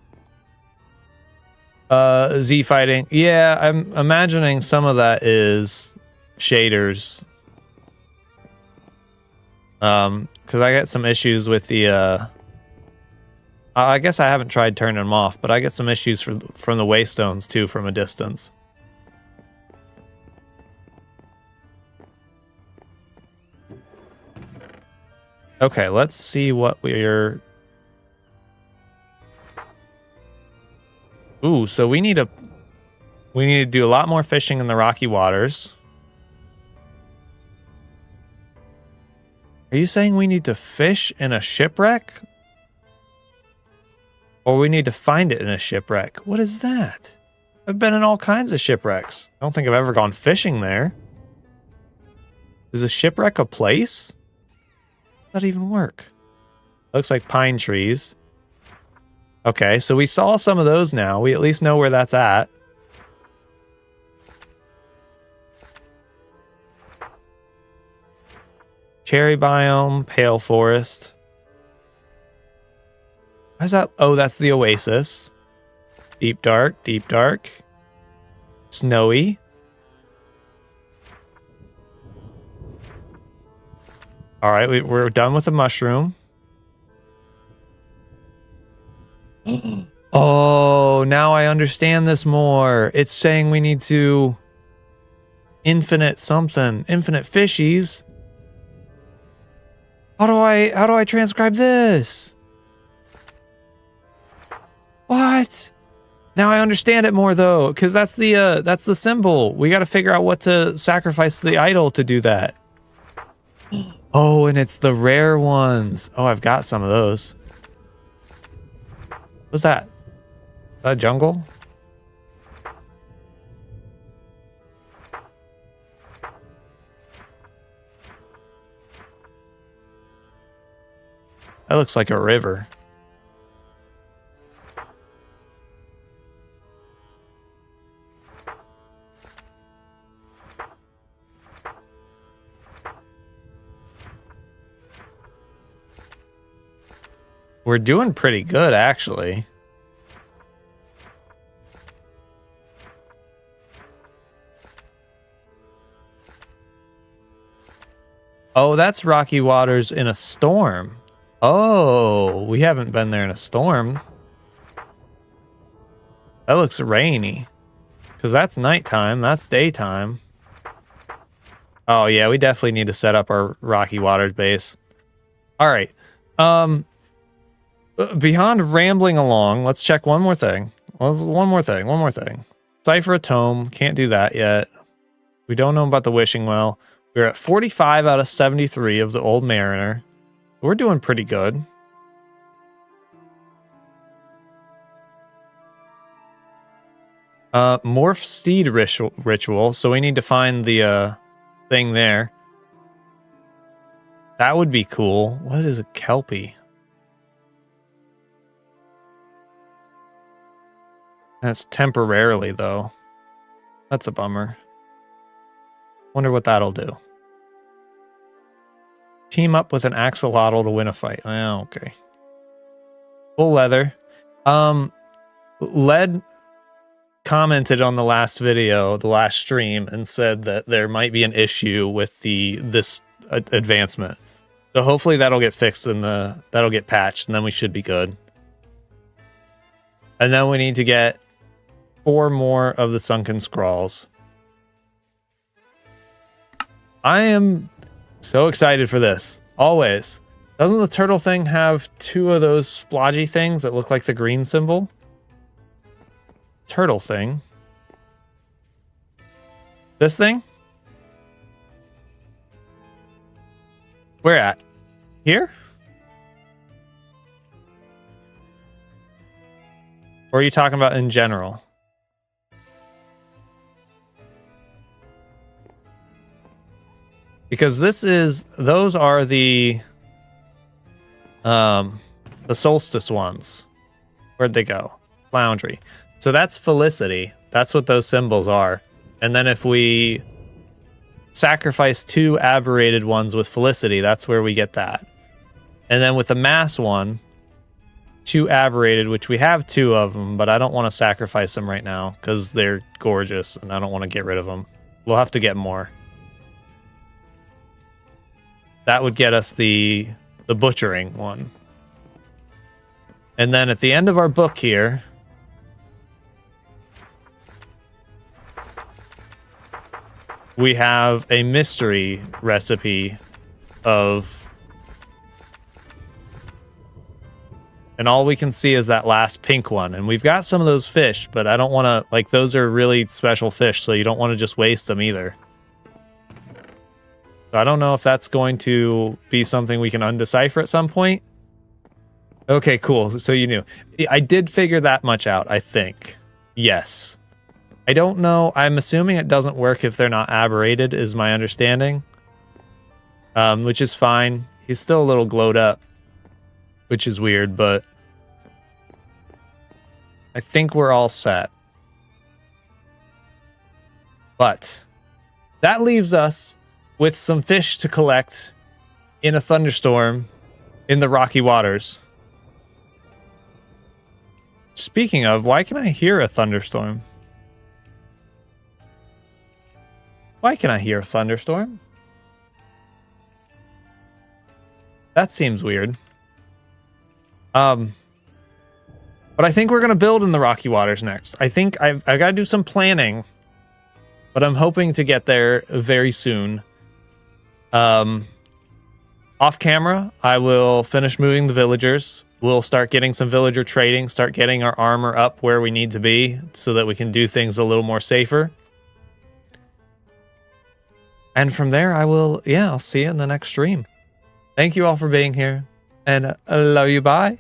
Z fighting. Yeah, I'm imagining some of that is shaders. Because I get some issues with the I guess I haven't tried turning them off, but I get some issues from the Waystones too from a distance. Okay, let's see what we're... Ooh, so we need to do a lot more fishing in the rocky waters. Are you saying we need to fish in a shipwreck? Or we need to find it in a shipwreck? What is that? I've been in all kinds of shipwrecks. I don't think I've ever gone fishing there. Is a shipwreck a place? How does that even work? Looks like pine trees. Okay, so we saw some of those now. We at least know where that's at. Cherry biome, pale forest. Why's that? Oh, that's the oasis. Deep dark, deep dark. Snowy. All right, we're done with the mushroom. Oh, now I understand this more. It's saying we need to infinite something, infinite fishies. How do I transcribe this? What? Now I understand it more though, because that's the symbol. We got to figure out what to sacrifice to the idol to do that. Oh, and it's the rare ones. Oh, I've got some of those. What's that? Is that jungle? That looks like a river. We're doing pretty good, actually. Oh, that's rocky waters in a storm. Oh, we haven't been there in a storm. That looks rainy. Because that's nighttime, that's daytime. Oh yeah, we definitely need to set up our rocky waters base. Alright. Beyond rambling along, let's check one more thing. One more thing. Cipher a tome, can't do that yet. We don't know about the wishing well. We're at 45 out of 73 of the Old Mariner. We're doing pretty good. Morph steed ritual, so we need to find the thing there. That would be cool. What is a Kelpie? That's temporarily, though. That's a bummer. Wonder what that'll do. Team up with an axolotl to win a fight. Oh, okay. Full leather. Led commented on the last video, the last stream, and said that there might be an issue with this advancement. So hopefully that'll get fixed and that'll get patched, and then we should be good. And then we need to get 4 more of the sunken scrawls. I am so excited for this. Always. Doesn't the turtle thing have 2 of those splodgy things that look like the green symbol? Turtle thing. This thing? Where at? Here? Or are you talking about in general? Because those are the solstice ones. Where'd they go? Floundry. So that's Felicity. That's what those symbols are. And then if we sacrifice 2 aberrated ones with Felicity, that's where we get that. And then with the mass one, 2 aberrated, which we have 2 of them, but I don't want to sacrifice them right now because they're gorgeous and I don't want to get rid of them. We'll have to get more. That would get us the butchering one. And then at the end of our book here, we have a mystery recipe of... And all we can see is that last pink one. And we've got some of those fish, but I don't want to... Like, those are really special fish, so you don't want to just waste them either. So I don't know if that's going to be something we can undecipher at some point. Okay, cool. So you knew. I did figure that much out, I think. Yes. I don't know. I'm assuming it doesn't work if they're not aberrated, is my understanding. Which is fine. He's still a little glowed up, which is weird, but I think we're all set. But that leaves us with some fish to collect in a thunderstorm in the rocky waters. Speaking of, why can I hear a thunderstorm? Why can I hear a thunderstorm? That seems weird. But I think we're going to build in the rocky waters next. I think I've got to do some planning, but I'm hoping to get there very soon. Off camera, I will finish moving the villagers. We'll start getting some villager trading, start getting our armor up where we need to be so that we can do things a little more safer. And from there, I'll see you in the next stream. Thank you all for being here, and I love you, bye.